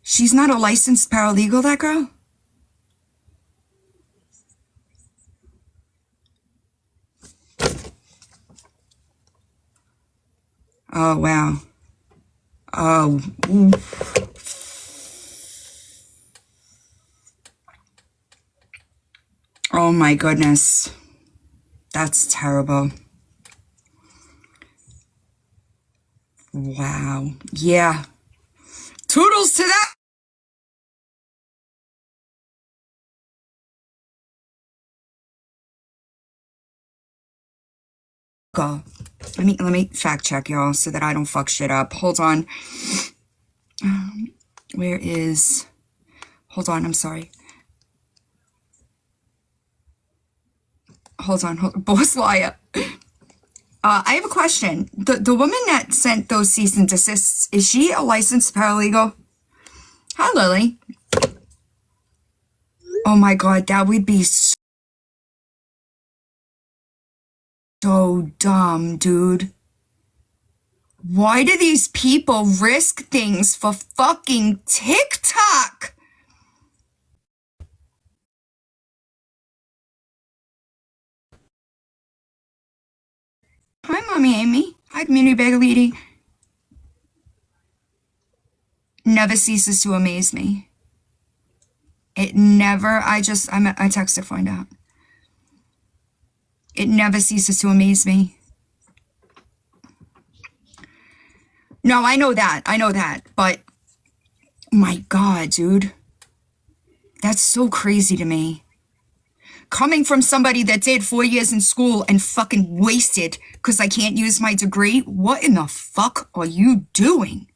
She's not a licensed paralegal, that girl? Oh, wow. Oh. Oh, my goodness. That's terrible. Wow. Yeah. Toodles to that. Go. Let me fact check, y'all, so that I don't fuck shit up. Hold on. Hold on, I'm sorry. hold on. Boss liar. I have a question. The woman that sent those cease and desists, is she a licensed paralegal? Hi, Lily. Oh my God, that would be so dumb, dude. Why do these people risk things for fucking TikTok? Hi, Mommy Amy. Hi, Community Bagel Lady. Never ceases to amaze me. It never, I text to find out. It never ceases to amaze me. No, I know that, but my God, dude. That's so crazy to me. Coming from somebody that did 4 years in school and fucking wasted because I can't use my degree, what in the fuck are you doing?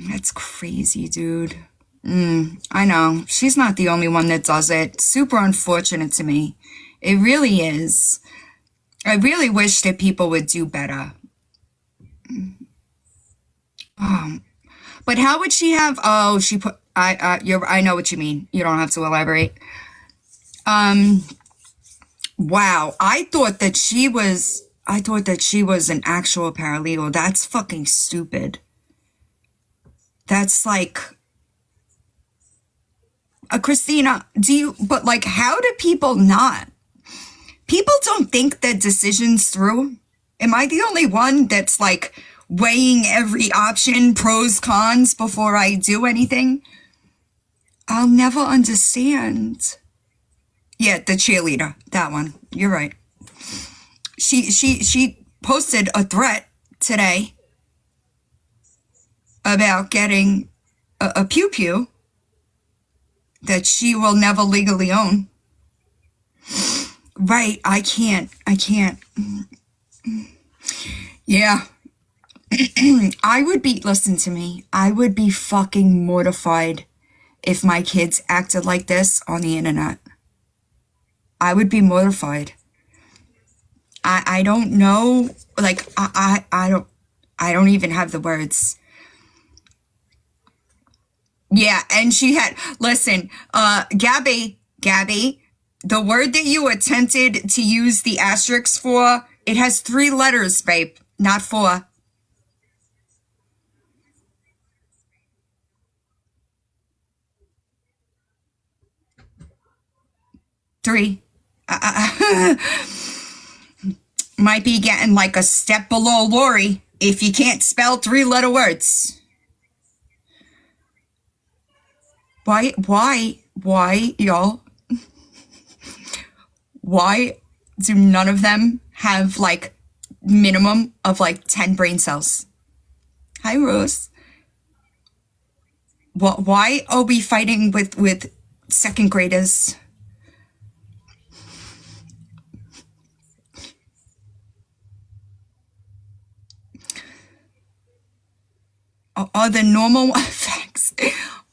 That's crazy, dude. I know. She's not the only one that does it. Super unfortunate to me. It really is. I really wish that people would do better. But how would she have? Oh, she put. I know what you mean. You don't have to elaborate. Wow. I thought that she was an actual paralegal. That's fucking stupid. That's like, Christina, but like, how do people not? People don't think their decisions through. Am I the only one that's like weighing every option, pros, cons, before I do anything? I'll never understand. Yeah, the cheerleader, that one. You're right. She posted a threat today about getting a pew-pew that she will never legally own. Right, I can't. Yeah. Listen to me, I would be fucking mortified if my kids acted like this on the internet. I would be mortified. I don't know, like, I don't even have the words. Yeah, and she had, listen, Gabby, the word that you attempted to use the asterisks for, it has 3 letters, babe, not 4. Three. Might be getting like a step below Lori if you can't spell 3-letter words. Why, y'all? Why do none of them have like minimum of like 10 brain cells? Hi, Rose. Why are we fighting with second graders? Are the normal facts?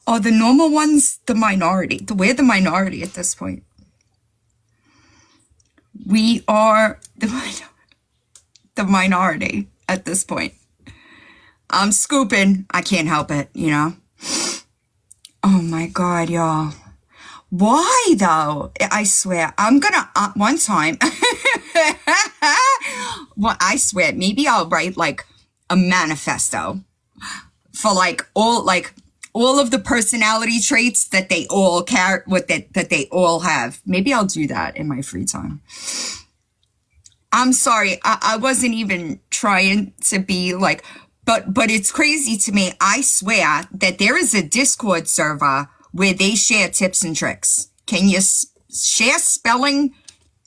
Are the normal ones the minority? We're the minority at this point. We are the minority at this point. I'm scooping. I can't help it, you know? Oh my God, y'all. Why though? I swear, I'm gonna, one time, well, I swear, maybe I'll write like a manifesto for like all of the personality traits that they all care, that they all have. Maybe I'll do that in my free time. I'm sorry, I wasn't even trying to be like, but it's crazy to me. I swear that there is a Discord server where they share tips and tricks. Can you share spelling?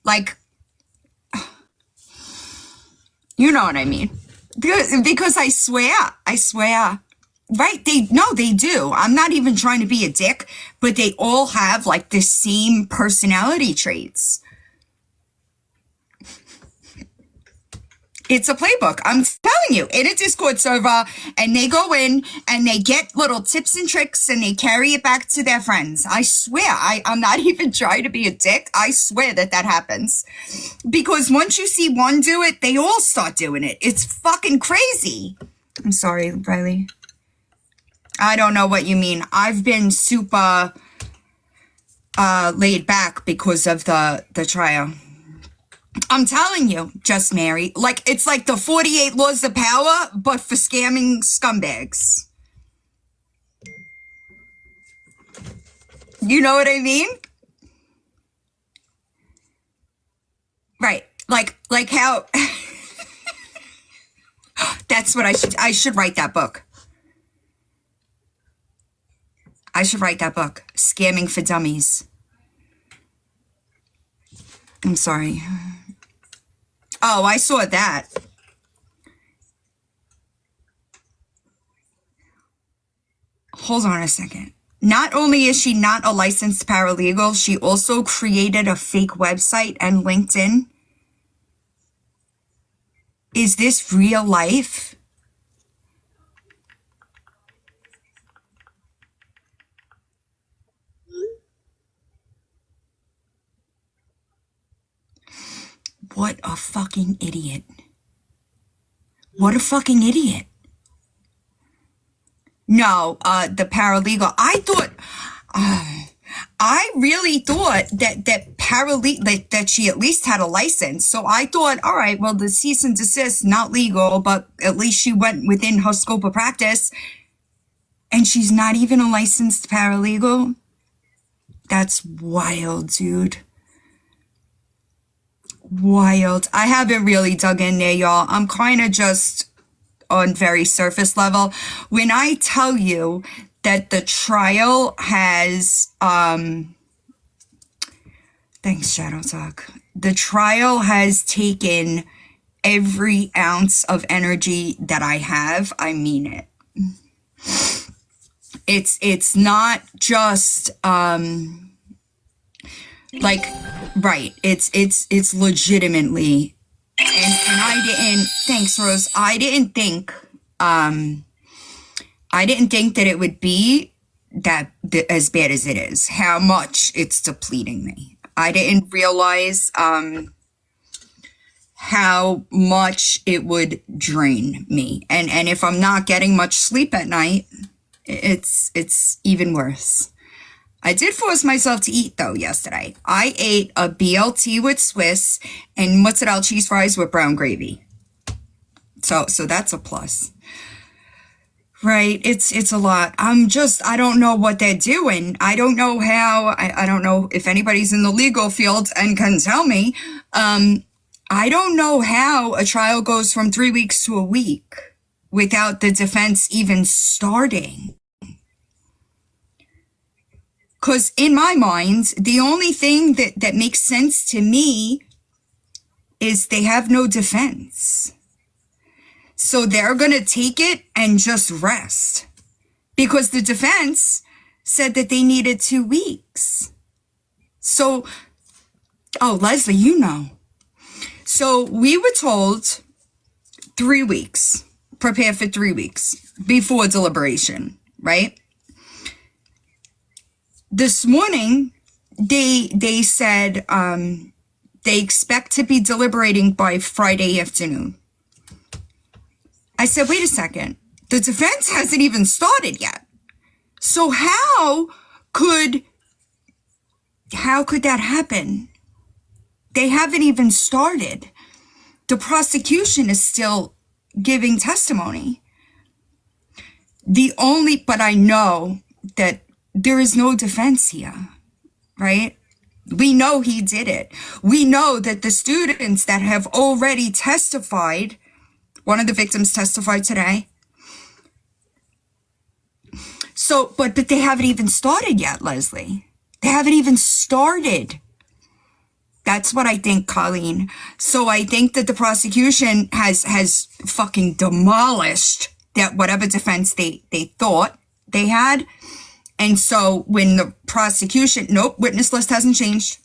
Like, you know what I mean? Because I swear. Right, they do. I'm not even trying to be a dick, but they all have like the same personality traits. It's a playbook. I'm telling you, in a Discord server, and they go in and they get little tips and tricks and they carry it back to their friends. I swear, I'm not even trying to be a dick. I swear that happens. Because once you see one do it, they all start doing it. It's fucking crazy. I'm sorry, Riley. I don't know what you mean. I've been super laid back because of the trial. I'm telling you, Just Mary. Like, it's like the 48 Laws of Power, but for scamming scumbags. You know what I mean? Right. Like how... That's what I should write that book. I should write that book. Scamming for Dummies. I'm sorry. Oh, I saw that. Hold on a second. Not only is she not a licensed paralegal, she also created a fake website and LinkedIn. Is this real life? What a fucking idiot. What a fucking idiot. No, the paralegal. I really thought that that she at least had a license. So I thought, all right, well, the cease and desist, not legal, but at least she went within her scope of practice. And she's not even a licensed paralegal. That's wild, dude. Wild. I haven't really dug in there, y'all. I'm kind of just on very surface level. When I tell you that the trial has, thanks, Shadow Talk. The trial has taken every ounce of energy that I have. I mean it. It's not just, like, right. It's legitimately, and I didn't, thanks, Rose. I didn't think that it would be that as bad as it is, how much it's depleting me. I didn't realize, how much it would drain me. And if I'm not getting much sleep at night, it's even worse. I did force myself to eat, though, yesterday. I ate a BLT with Swiss and mozzarella cheese fries with brown gravy. So that's a plus. Right, it's a lot. I don't know what they're doing. I don't know how, I don't know if anybody's in the legal field and can tell me. I don't know how a trial goes from 3 weeks to a week without the defense even starting. Because in my mind, the only thing that makes sense to me is they have no defense. So they're going to take it and just rest. Because the defense said that they needed 2 weeks. So, oh, Leslie, you know. So we were told 3 weeks, prepare for 3 weeks before deliberation, right? This morning, they said they expect to be deliberating by Friday afternoon. I said, wait a second. The defense hasn't even started yet. So how could that happen? They haven't even started. The prosecution is still giving testimony. But I know that there is no defense here, right? We know he did it. We know that the students that have already testified, one of the victims testified today. So, but they haven't even started yet, Leslie. They haven't even started. That's what I think, Colleen. So I think that the prosecution has fucking demolished that whatever defense they thought they had. And so when the prosecution, nope, witness list hasn't changed.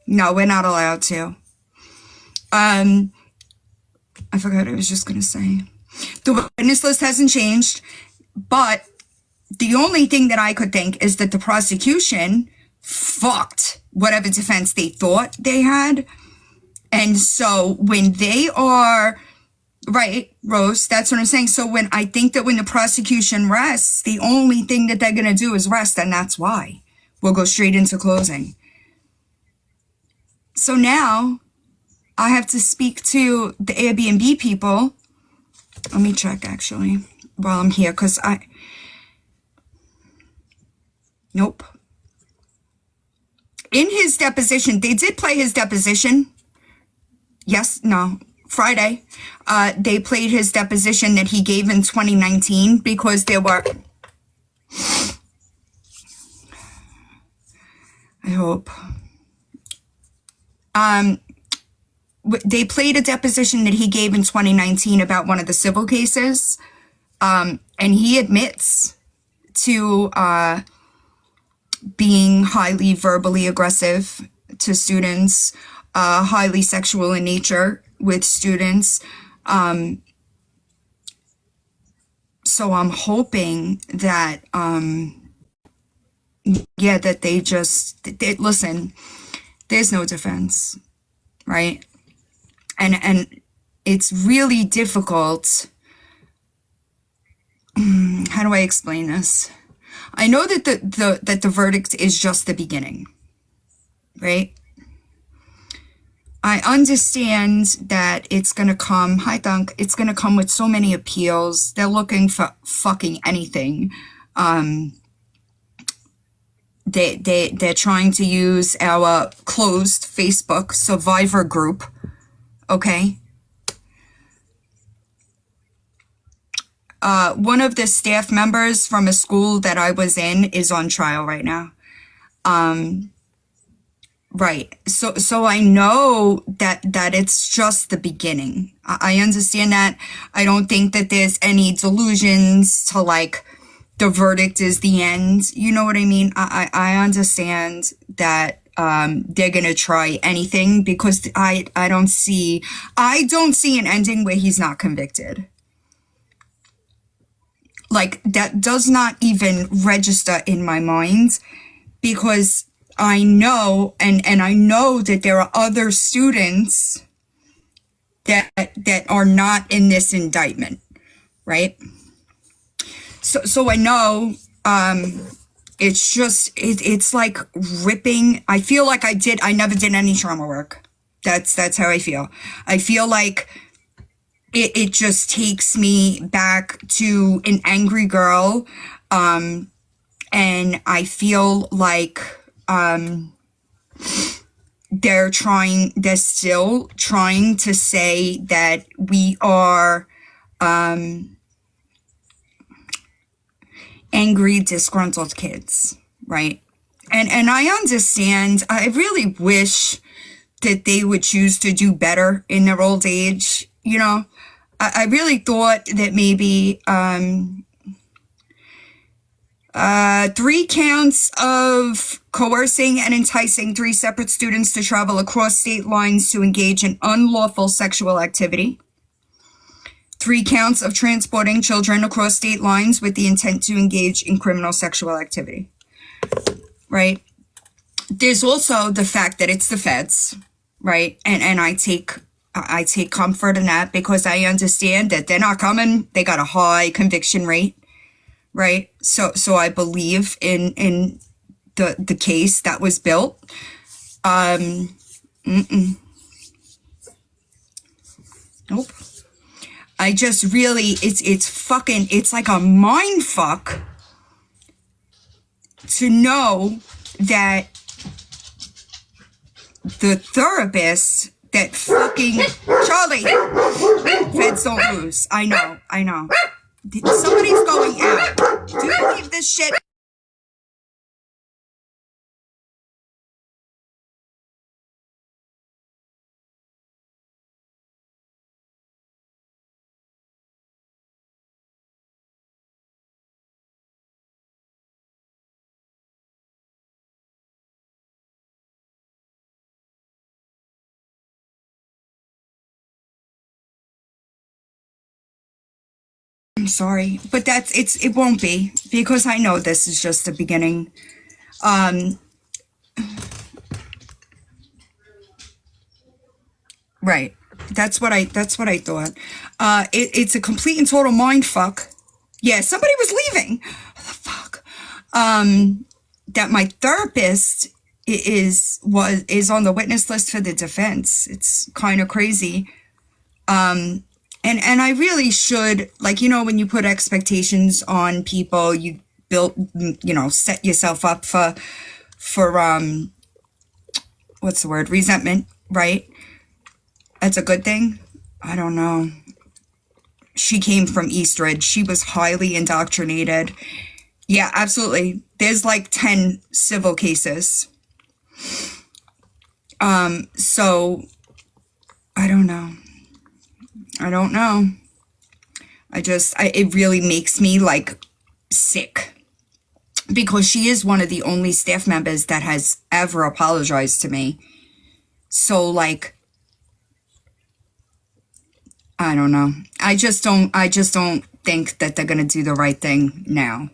No, we're not allowed to. I forgot what I was just going to say. The witness list hasn't changed, but the only thing that I could think is that the prosecution fucked whatever defense they thought they had. And so when they are, right, Rose, that's what I'm saying. So when I think that when the prosecution rests, the only thing that they're going to do is rest, and that's why. We'll go straight into closing. So now I have to speak to the Airbnb people. Let me check actually while I'm here, because nope. In his deposition, they did play his deposition. Yes, no, Friday. They played his deposition that he gave in 2019 because there were, I hope. They played a deposition that he gave in 2019 about one of the civil cases. And he admits to being highly verbally aggressive to students, highly sexual in nature with students. So I'm hoping that, that they listen, there's no defense, right? And it's really difficult. How do I explain this? I know that the verdict is just the beginning, right? I understand that it's going to come, hi Thunk, it's going to come with so many appeals. They're looking for fucking anything. They're trying to use our closed Facebook survivor group, okay? One of the staff members from a school that I was in is on trial right now. Right. So I know that it's just the beginning. I understand that. I don't think that there's any delusions to like the verdict is the end. You know what I mean? I understand that they're gonna try anything because I don't see an ending where he's not convicted. Like that does not even register in my mind because I know, and I know that there are other students that are not in this indictment, right? So I know, it's just, it's like ripping. I feel like I never did any trauma work. That's how I feel. I feel like it just takes me back to an angry girl. And I feel like, they're still trying to say that we are angry, disgruntled kids, right? And I understand. I really wish that they would choose to do better in their old age. You know, I really thought that maybe 3 counts of coercing and enticing 3 separate students to travel across state lines to engage in unlawful sexual activity. 3 counts of transporting children across state lines with the intent to engage in criminal sexual activity. Right? There's also the fact that it's the feds, right? And I take comfort in that because I understand that they're not coming. They got a high conviction rate. Right. So I believe in the case that was built. Nope. I just really, it's like a mind fuck to know that the therapist that fucking Charlie, feds don't lose. I know. Somebody's going out. Do you believe this shit? I'm sorry, but it won't be, because I know this is just the beginning. Right. That's what I thought. It's a complete and total mind fuck. Yeah, somebody was leaving. What the fuck? That my therapist is on the witness list for the defense. It's kind of crazy. And I really should, like, when you put expectations on people, you set yourself up for what's the word? Resentment, right? That's a good thing. I don't know. She came from Eastridge. She was highly indoctrinated. Yeah, absolutely. There's like 10 civil cases. So I don't know. It really makes me like sick, because she is one of the only staff members that has ever apologized to me. So like, I don't know. I just don't think that they're going to do the right thing now,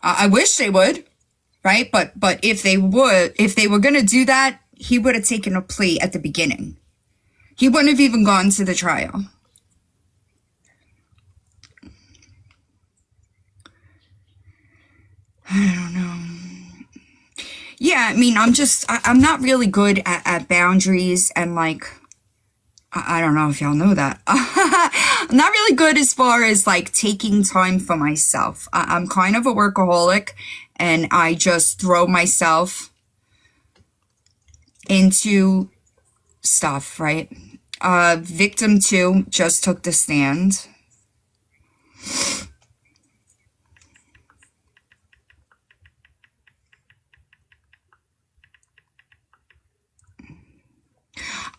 I wish they would, right? But if they were going to do that, he would have taken a plea at the beginning. He wouldn't have even gone to the trial. I don't know. Yeah, I mean, I'm not really good at boundaries, and like, I don't know if y'all know that. I'm not really good as far as like taking time for myself. I'm kind of a workaholic, and I just throw myself into stuff, right? Victim 2 just took the stand.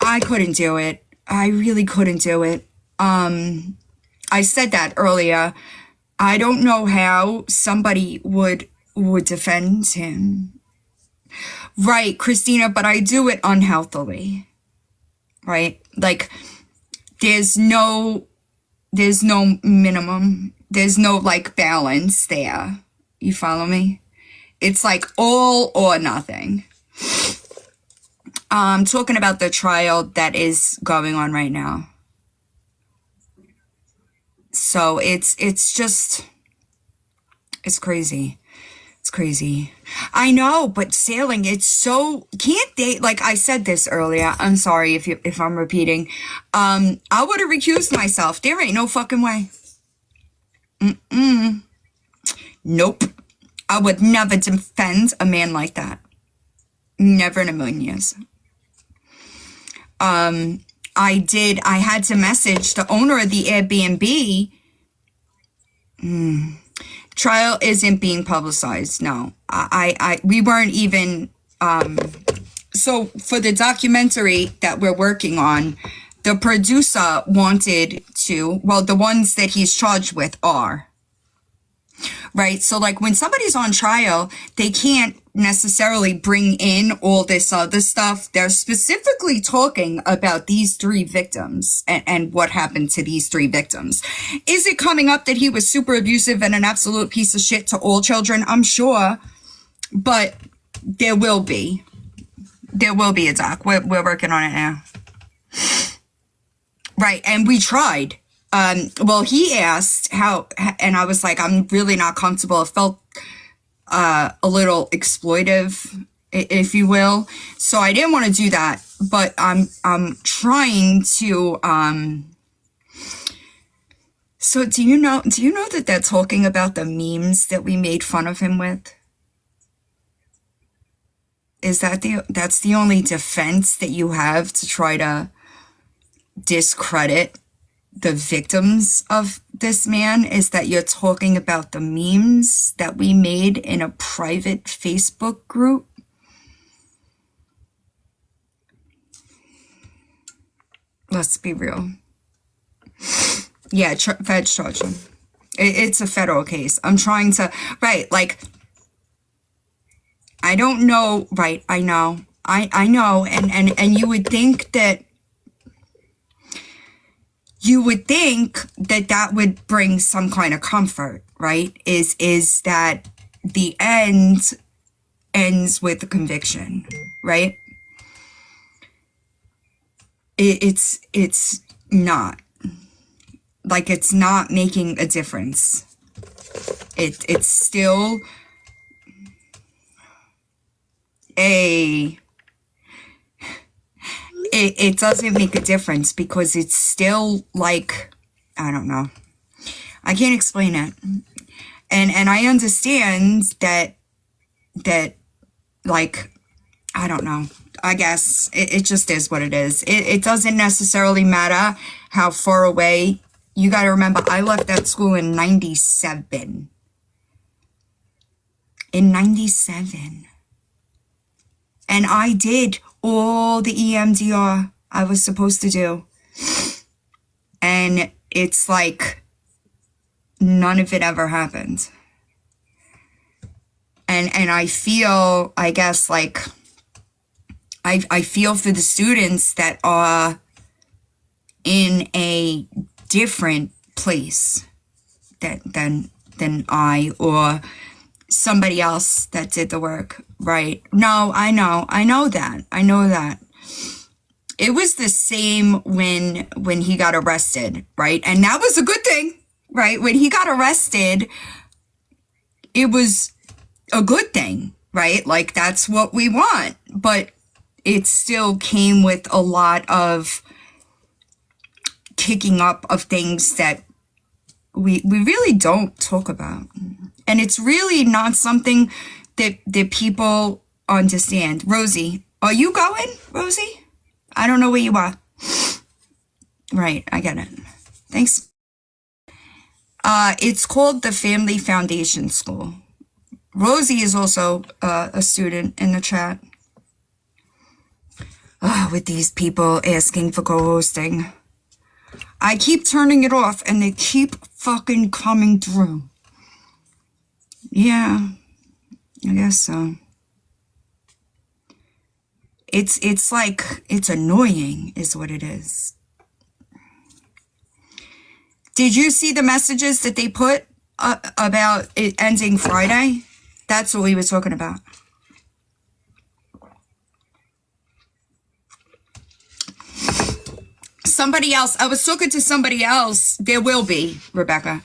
I couldn't do it. I really couldn't do it. I said that earlier. I don't know how somebody would defend him. Right, Christina, but I do it unhealthily. Right? Like, there's no minimum. There's no like balance there. You follow me? It's like all or nothing. I'm talking about the trial that is going on right now. So it's crazy. It's crazy. I know, but sailing, it's so, can't they, like I said this earlier, I'm sorry if I'm repeating. I would have recused myself. There ain't no fucking way. Nope. I would never defend a man like that. Never in a million years. I had to message the owner of the Airbnb. Trial isn't being publicized. No, we weren't even, so for the documentary that we're working on, the producer wanted to, well, the ones that he's charged with are, right? So like when somebody's on trial, they can't necessarily bring in all this other stuff. They're specifically talking about these 3 victims and what happened to these 3 victims. Is it coming up that he was super abusive and an absolute piece of shit to all children? I'm sure, but there will be a doc. We're working on it now. Right, and we tried. Well, he asked how, and I was like, I'm really not comfortable. It felt a little exploitive, if you will. So I didn't want to do that, but I'm trying to, so do you know that they're talking about the memes that we made fun of him with? Is that's the only defense that you have to try to discredit the victims of this man, is that you're talking about the memes that we made in a private Facebook group? Let's be real. Yeah, feds charge him. It's a federal case. I'm trying to, right, like, I don't know, right, I know, and you would think that you would think that that would bring some kind of comfort, right? Is that the end ends with the conviction, right? It's not. Like, it's not making a difference. It's still it doesn't make a difference because it's still like, I don't know. I can't explain it. And I understand that like, I don't know. I guess it just is what it is. It doesn't necessarily matter how far away. You got to remember, I left that school in 97. In 97. And I did all the EMDR I was supposed to do. And it's like none of it ever happened. And I feel, I guess, like, I feel for the students that are in a different place than I or somebody else that did the work, right? No, I know that. It was the same when he got arrested, right? And that was a good thing, right? When he got arrested, it was a good thing, right? Like, that's what we want. But it still came with a lot of kicking up of things that we really don't talk about. And it's really not something that people understand. Rosie, are you going, Rosie? I don't know where you are. Right, I get it. Thanks. It's called the Family Foundation School. Rosie is also a student in the chat. With these people asking for co-hosting. I keep turning it off and they keep fucking coming through. Yeah, I guess so. It's like, it's annoying is what it is. Did you see the messages that they put about it ending Friday? That's what we were talking about. Somebody else, I was talking to somebody else. There will be, Rebecca.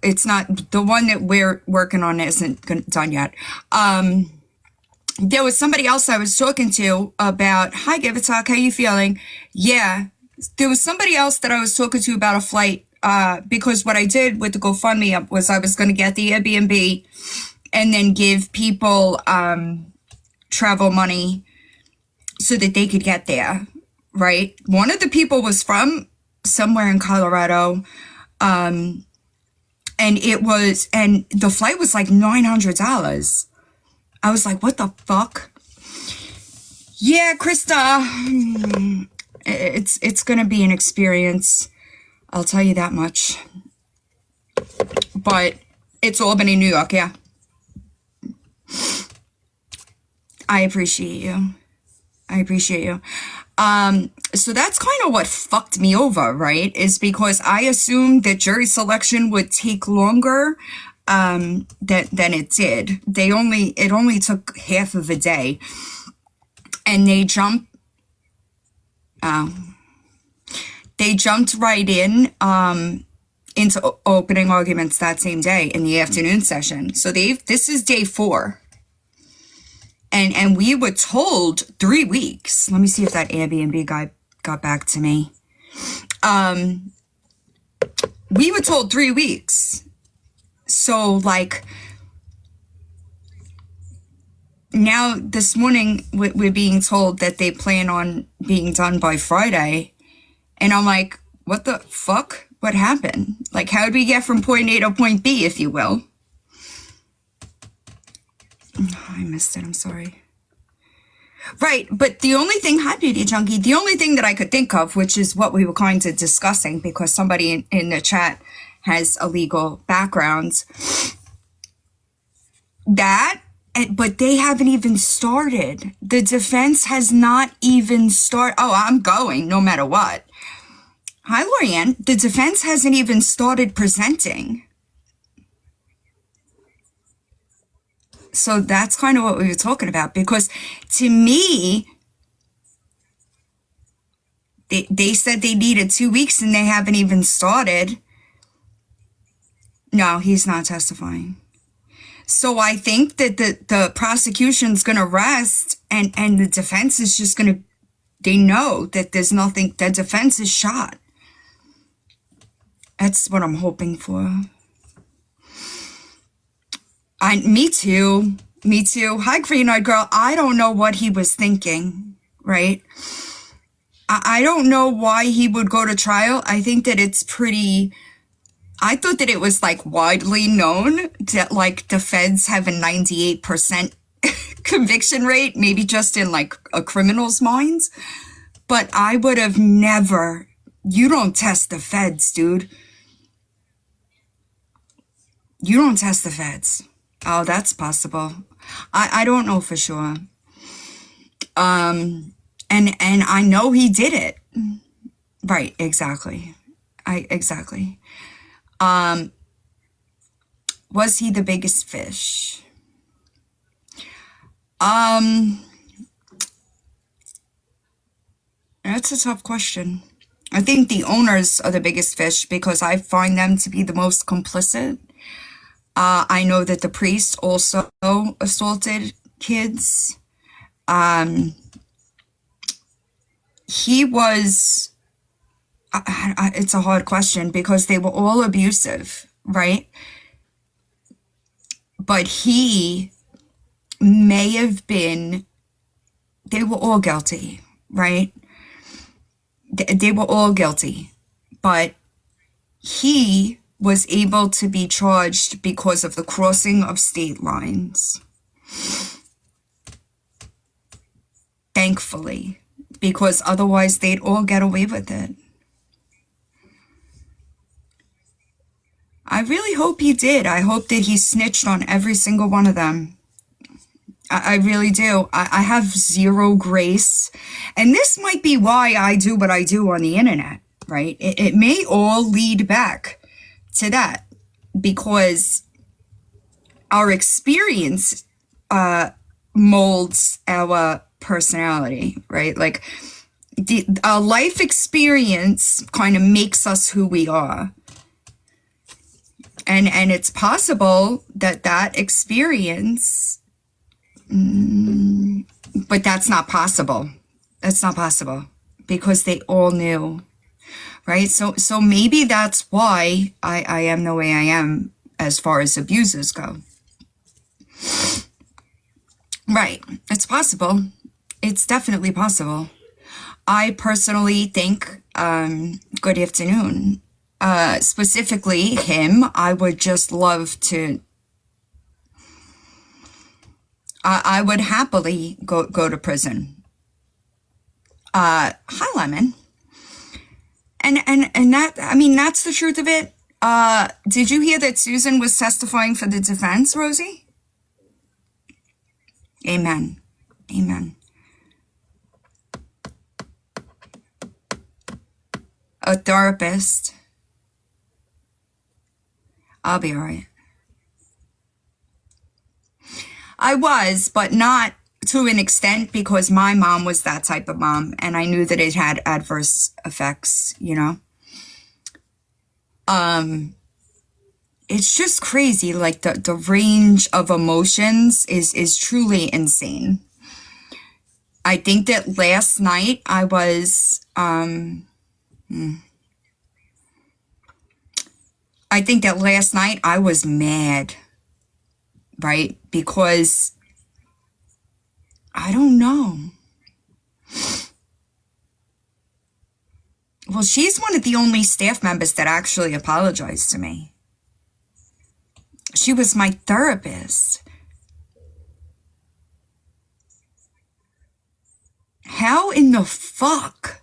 It's not, the one that we're working on isn't done yet. There was somebody else I was talking to about, hi, Give It Talk, how you feeling? Yeah, there was somebody else that I was talking to about a flight, because what I did with the GoFundMe was I was going to get the Airbnb and then give people travel money so that they could get there, right? One of the people was from somewhere in Colorado, and the flight was like $900. I was like, what the fuck? Yeah, Krista, it's gonna be an experience. I'll tell you that much. But it's Albany, New York, yeah. I appreciate you. So that's kind of what fucked me over, right? Is because I assumed that jury selection would take longer than it did. It only took half of a day, and they jumped right into opening arguments that same day in the afternoon session. So this is day 4. And we were told 3 weeks. Let me see if that Airbnb guy got back to me. We were told 3 weeks. So, like, now this morning we're being told that they plan on being done by Friday. And I'm like, what the fuck? What happened? Like, how did we get from point A to point B, if you will? I missed it. I'm sorry. Right. But the only thing, hi, Beauty Junkie, the only thing that I could think of, which is what we were kind of discussing because somebody in the chat has a legal background, but they haven't even started. The defense has not even started. Oh, I'm going no matter what. Hi, Lorianne. The defense hasn't even started presenting. So that's kind of what we were talking about, because to me, they said they needed 2 weeks and they haven't even started. No, he's not testifying. So I think that the prosecution's going to rest, and the defense is just going to, they know that there's nothing, the defense is shot. That's what I'm hoping for. Me too. Me too. Hi, Green-Eyed Girl. I don't know what he was thinking, right? I don't know why he would go to trial. I think that it's pretty... I thought that it was, like, widely known that, like, the feds have a 98% conviction rate, maybe just in, like, a criminal's minds. But I would have never... You don't test the feds, dude. You don't test the feds. Oh, that's possible. I don't know for sure. And I know he did it. Right, exactly. Exactly. Was he the biggest fish? That's a tough question. I think the owners are the biggest fish because I find them to be the most complicit. I know that the priest also assaulted kids. He was, it's a hard question because they were all abusive, right? But he may have been, they were all guilty, right? They were all guilty, but he was able to be charged because of the crossing of state lines. Thankfully, because otherwise they'd all get away with it. I really hope he did. I hope that he snitched on every single one of them. I really do. I have zero grace. And this might be why I do what I do on the internet, right? It may all lead back to that because our experience molds our personality, right? Like our life experience kind of makes us who we are. And it's possible that experience, but that's not possible. That's not possible because they all knew. Right? So maybe that's why I am the way I am as far as abusers go. Right. It's possible. It's definitely possible. I personally think, good afternoon, specifically him, I would just love to, I would happily go to prison. Hi, Lemon. And that, I mean, that's the truth of it. Did you hear that Susan was testifying for the defense, Rosie? Amen. Amen. A therapist. I'll be all right. I was, but not to an extent because my mom was that type of mom and I knew that it had adverse effects, you know? It's just crazy. Like the range of emotions is truly insane. I think that last night I was, I think that last night I was mad, right? Because I don't know. Well, she's one of the only staff members that actually apologized to me. She was my therapist. How in the fuck?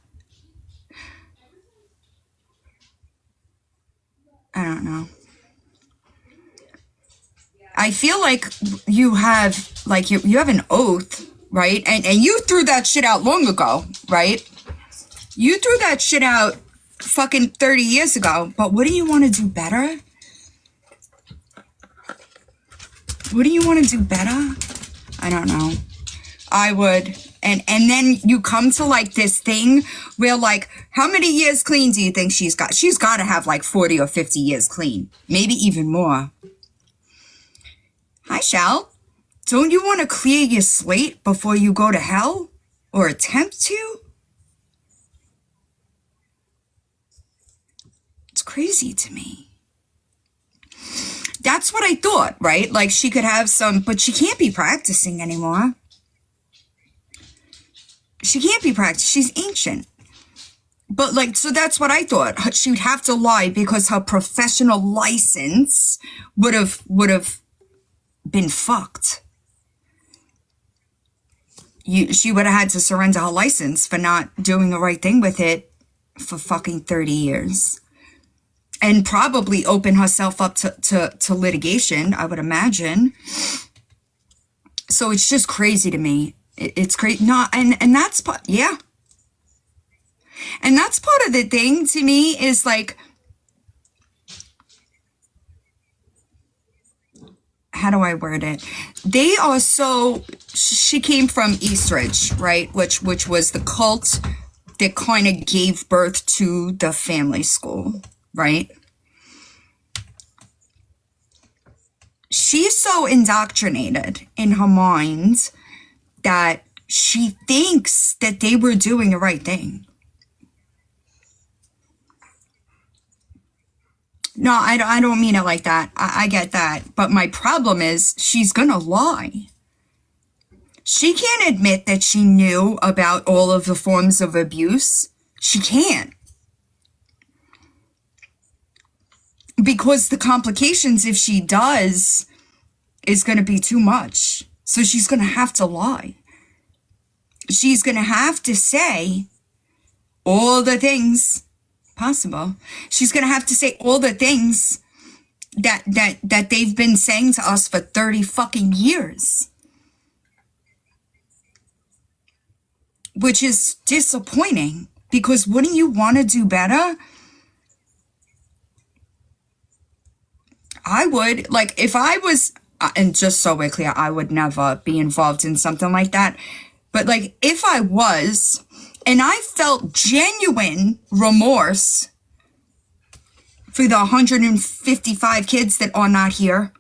I don't know. I feel like you have, like, you have an oath, right? And you threw that shit out long ago, right? You threw that shit out fucking 30 years ago. But wouldn't you want to do better? Wouldn't you want to do better? I don't know. I would. And then you come to like this thing where like, how many years clean do you think she's got? She's got to have like 40 or 50 years clean. Maybe even more. Hi, Shell. Don't you want to clear your slate before you go to hell? Or attempt to? It's crazy to me. That's what I thought, right? Like she could have some, but she can't be practicing anymore. She can't be practicing. She's ancient. But like, so that's what I thought. She would have to lie because her professional license would have been fucked. She would have had to surrender her license for not doing the right thing with it for fucking 30 years. And probably open herself up to litigation, I would imagine. So it's just crazy to me. It's crazy. No, and that's part, yeah. And that's part of the thing to me is like, how do I word it? They are so, she came from Eastridge, right? Which was the cult that kind of gave birth to the family school, right? She's so indoctrinated in her mind that she thinks that they were doing the right thing. No, I don't mean it like that. I get that. But my problem is she's gonna lie. She can't admit that she knew about all of the forms of abuse. She can't. Because the complications, if she does, is going to be too much. So she's going to have to lie. She's going to have to say all the things possible. She's going to have to say all the things that they've been saying to us for 30 fucking years. Which is disappointing, because wouldn't you want to do better? I would. Like, if I was, and just so we're clear, I would never be involved in something like that. But, like, if I was, and I felt genuine remorse for the 155 kids that are not here,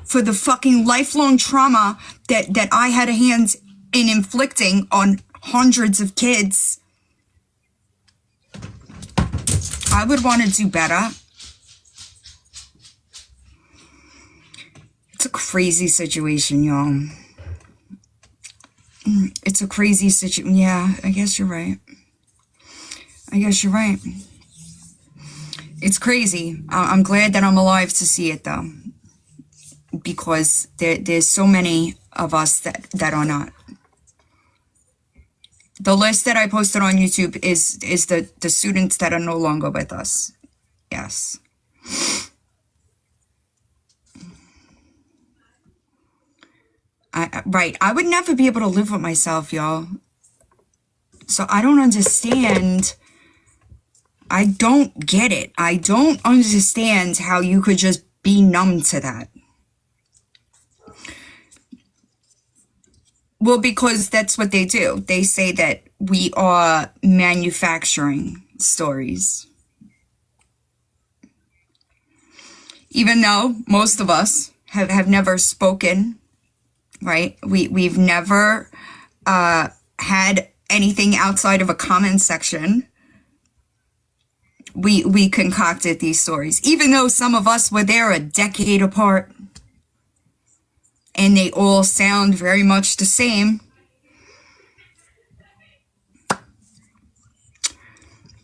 for the fucking lifelong trauma that I had a hand in inflicting on hundreds of kids, I would want to do better. It's a crazy situation, y'all. It's a crazy situation. Yeah, I guess you're right. It's crazy. I'm glad that I'm alive to see it, though. Because there's so many of us that are not. The list that I posted on YouTube is the students that are no longer with us. Yes. Right. I would never be able to live with myself, y'all. So I don't understand. I don't get it. I don't understand how you could just be numb to that. Well, because that's what they do. They say that we are manufacturing stories. Even though most of us have never spoken, right? We've never had anything outside of a comment section. We concocted these stories, even though some of us were there a decade apart. And they all sound very much the same.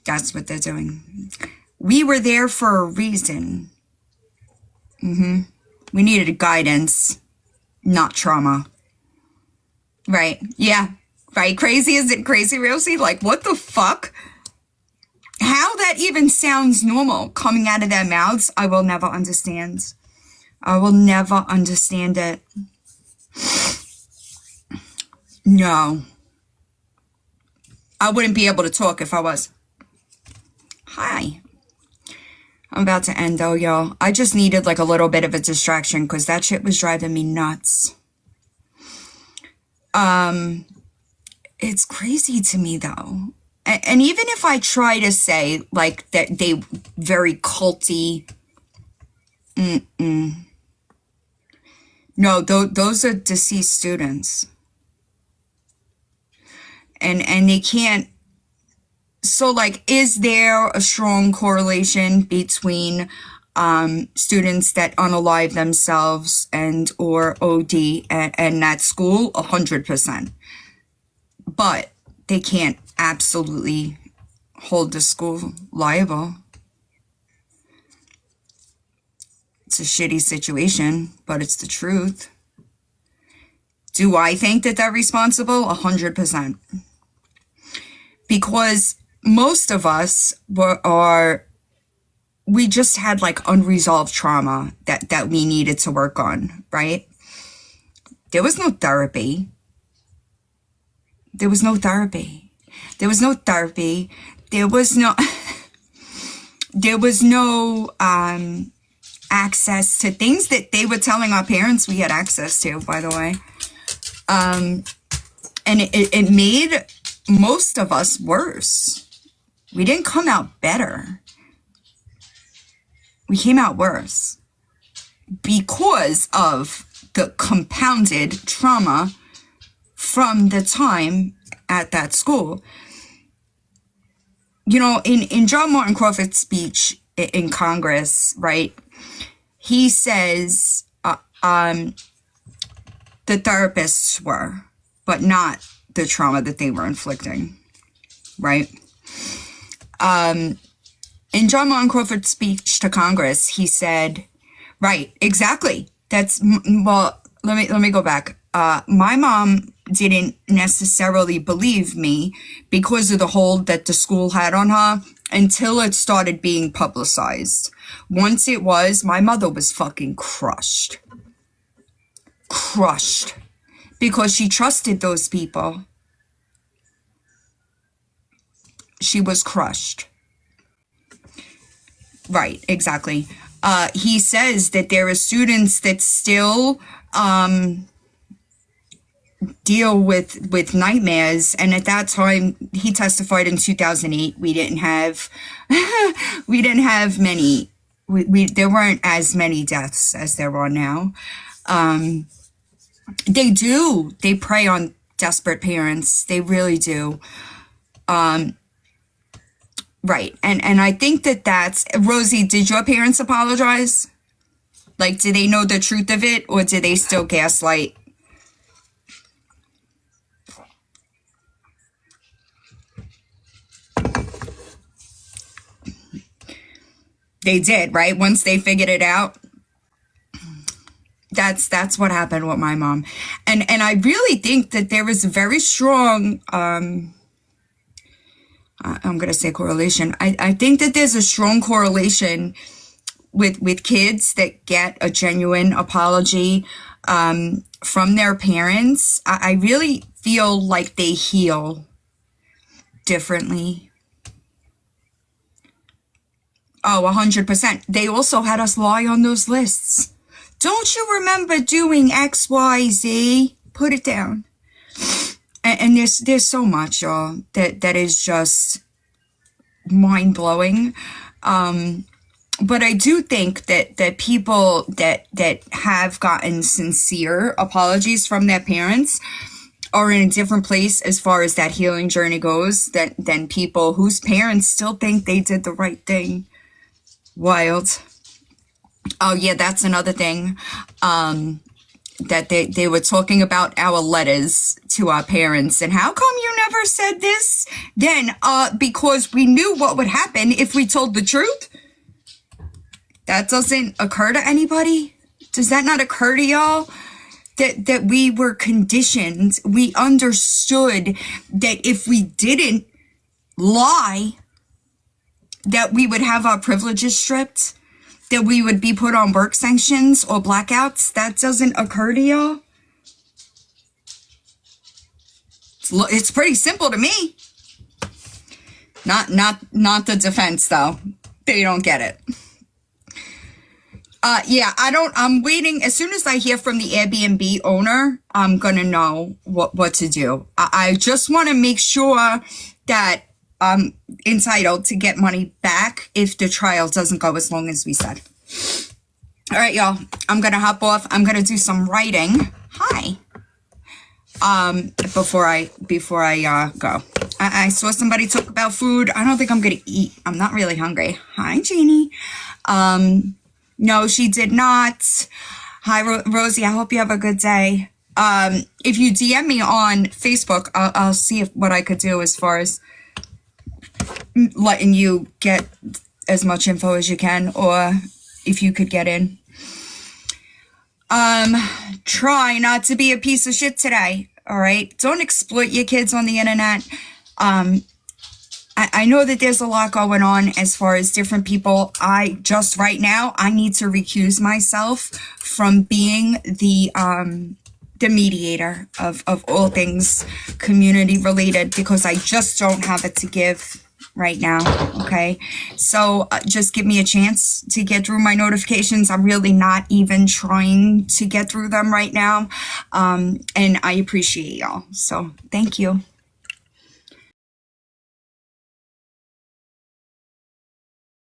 That's what they're doing. We were there for a reason. We needed guidance, not trauma. Right. Yeah. Right. Crazy. Is it crazy, Rosie? Like, what the fuck? How that even sounds normal coming out of their mouths, I will never understand. I will never understand it. No. I wouldn't be able to talk if I was. Hi. I'm about to end though, y'all. I just needed like a little bit of a distraction because that shit was driving me nuts. It's crazy to me though. And even if I try to say like that they very culty, no, those are deceased students. And they can't. So like, is there a strong correlation between students that unalive themselves and or OD and that school? 100%. But they can't absolutely hold the school liable. It's a shitty situation, but it's the truth. Do I think that they're responsible? 100%. Because most of us we just had like unresolved trauma that we needed to work on, right? There was no therapy. There was no therapy. There was no therapy. There was no there was no access to things that they were telling our parents we had access to, by the way. And it made most of us worse. We didn't come out better. We came out worse because of the compounded trauma from the time at that school. You know, in John Martin Crawford's speech in Congress, right, he says the therapists were, but not the trauma that they were inflicting, right? In John Martin Crawford's speech to Congress, he said, right, exactly. Well, let me go back. My mom didn't necessarily believe me because of the hold that the school had on her until it started being publicized. Once it was, my mother was fucking crushed. Crushed. Because she trusted those people. She was crushed. Right, exactly. He says that there are students that still deal with nightmares, and at that time, he testified in 2008. We didn't have many. There weren't as many deaths as there are now. They prey on desperate parents. They really do. Right. And I think that's, Rosie, did your parents apologize? Like, do they know the truth of it, or do they still gaslight? They did, right? Once they figured it out. That's what happened with my mom. And I really think that there is a very strong I'm going to say correlation. I think that there's a strong correlation with kids that get a genuine apology from their parents. I really feel like they heal differently. Oh, 100%. They also had us lie on those lists. Don't you remember doing X, Y, Z? Put it down. And there's so much, y'all, that is just mind-blowing. But I do think that people that have gotten sincere apologies from their parents are in a different place as far as that healing journey goes than people whose parents still think they did the right thing. Wild. Oh yeah, that's another thing. That they were talking about our letters to our parents, and how come you never said this then? Because we knew what would happen if we told the truth. That doesn't occur to anybody? Does that not occur to y'all? That we were conditioned, we understood that if we didn't lie, that we would have our privileges stripped, that we would be put on work sanctions or blackouts. That doesn't occur to y'all? It's pretty simple to me. Not the defense though. They don't get it. Yeah, I'm waiting. As soon as I hear from the Airbnb owner, I'm gonna know what to do. I just want to make sure that I'm entitled to get money back if the trial doesn't go as long as we said. All right, y'all. I'm gonna hop off. I'm gonna do some writing. Hi. Before I go. I saw somebody talk about food. I don't think I'm gonna eat. I'm not really hungry. Hi, Jeannie. No, she did not. Hi, Rosie. I hope you have a good day. If you DM me on Facebook, I'll see what I could do as far as letting you get as much info as you can, or if you could get in. Try not to be a piece of shit today. All right. Don't exploit your kids on the internet. I know that there's a lot going on as far as different people. Right now, I need to recuse myself from being the mediator of all things community related, because I just don't have it to give right now. Okay. So just give me a chance to get through my notifications. I'm really not even trying to get through them right now. And I appreciate y'all. So thank you.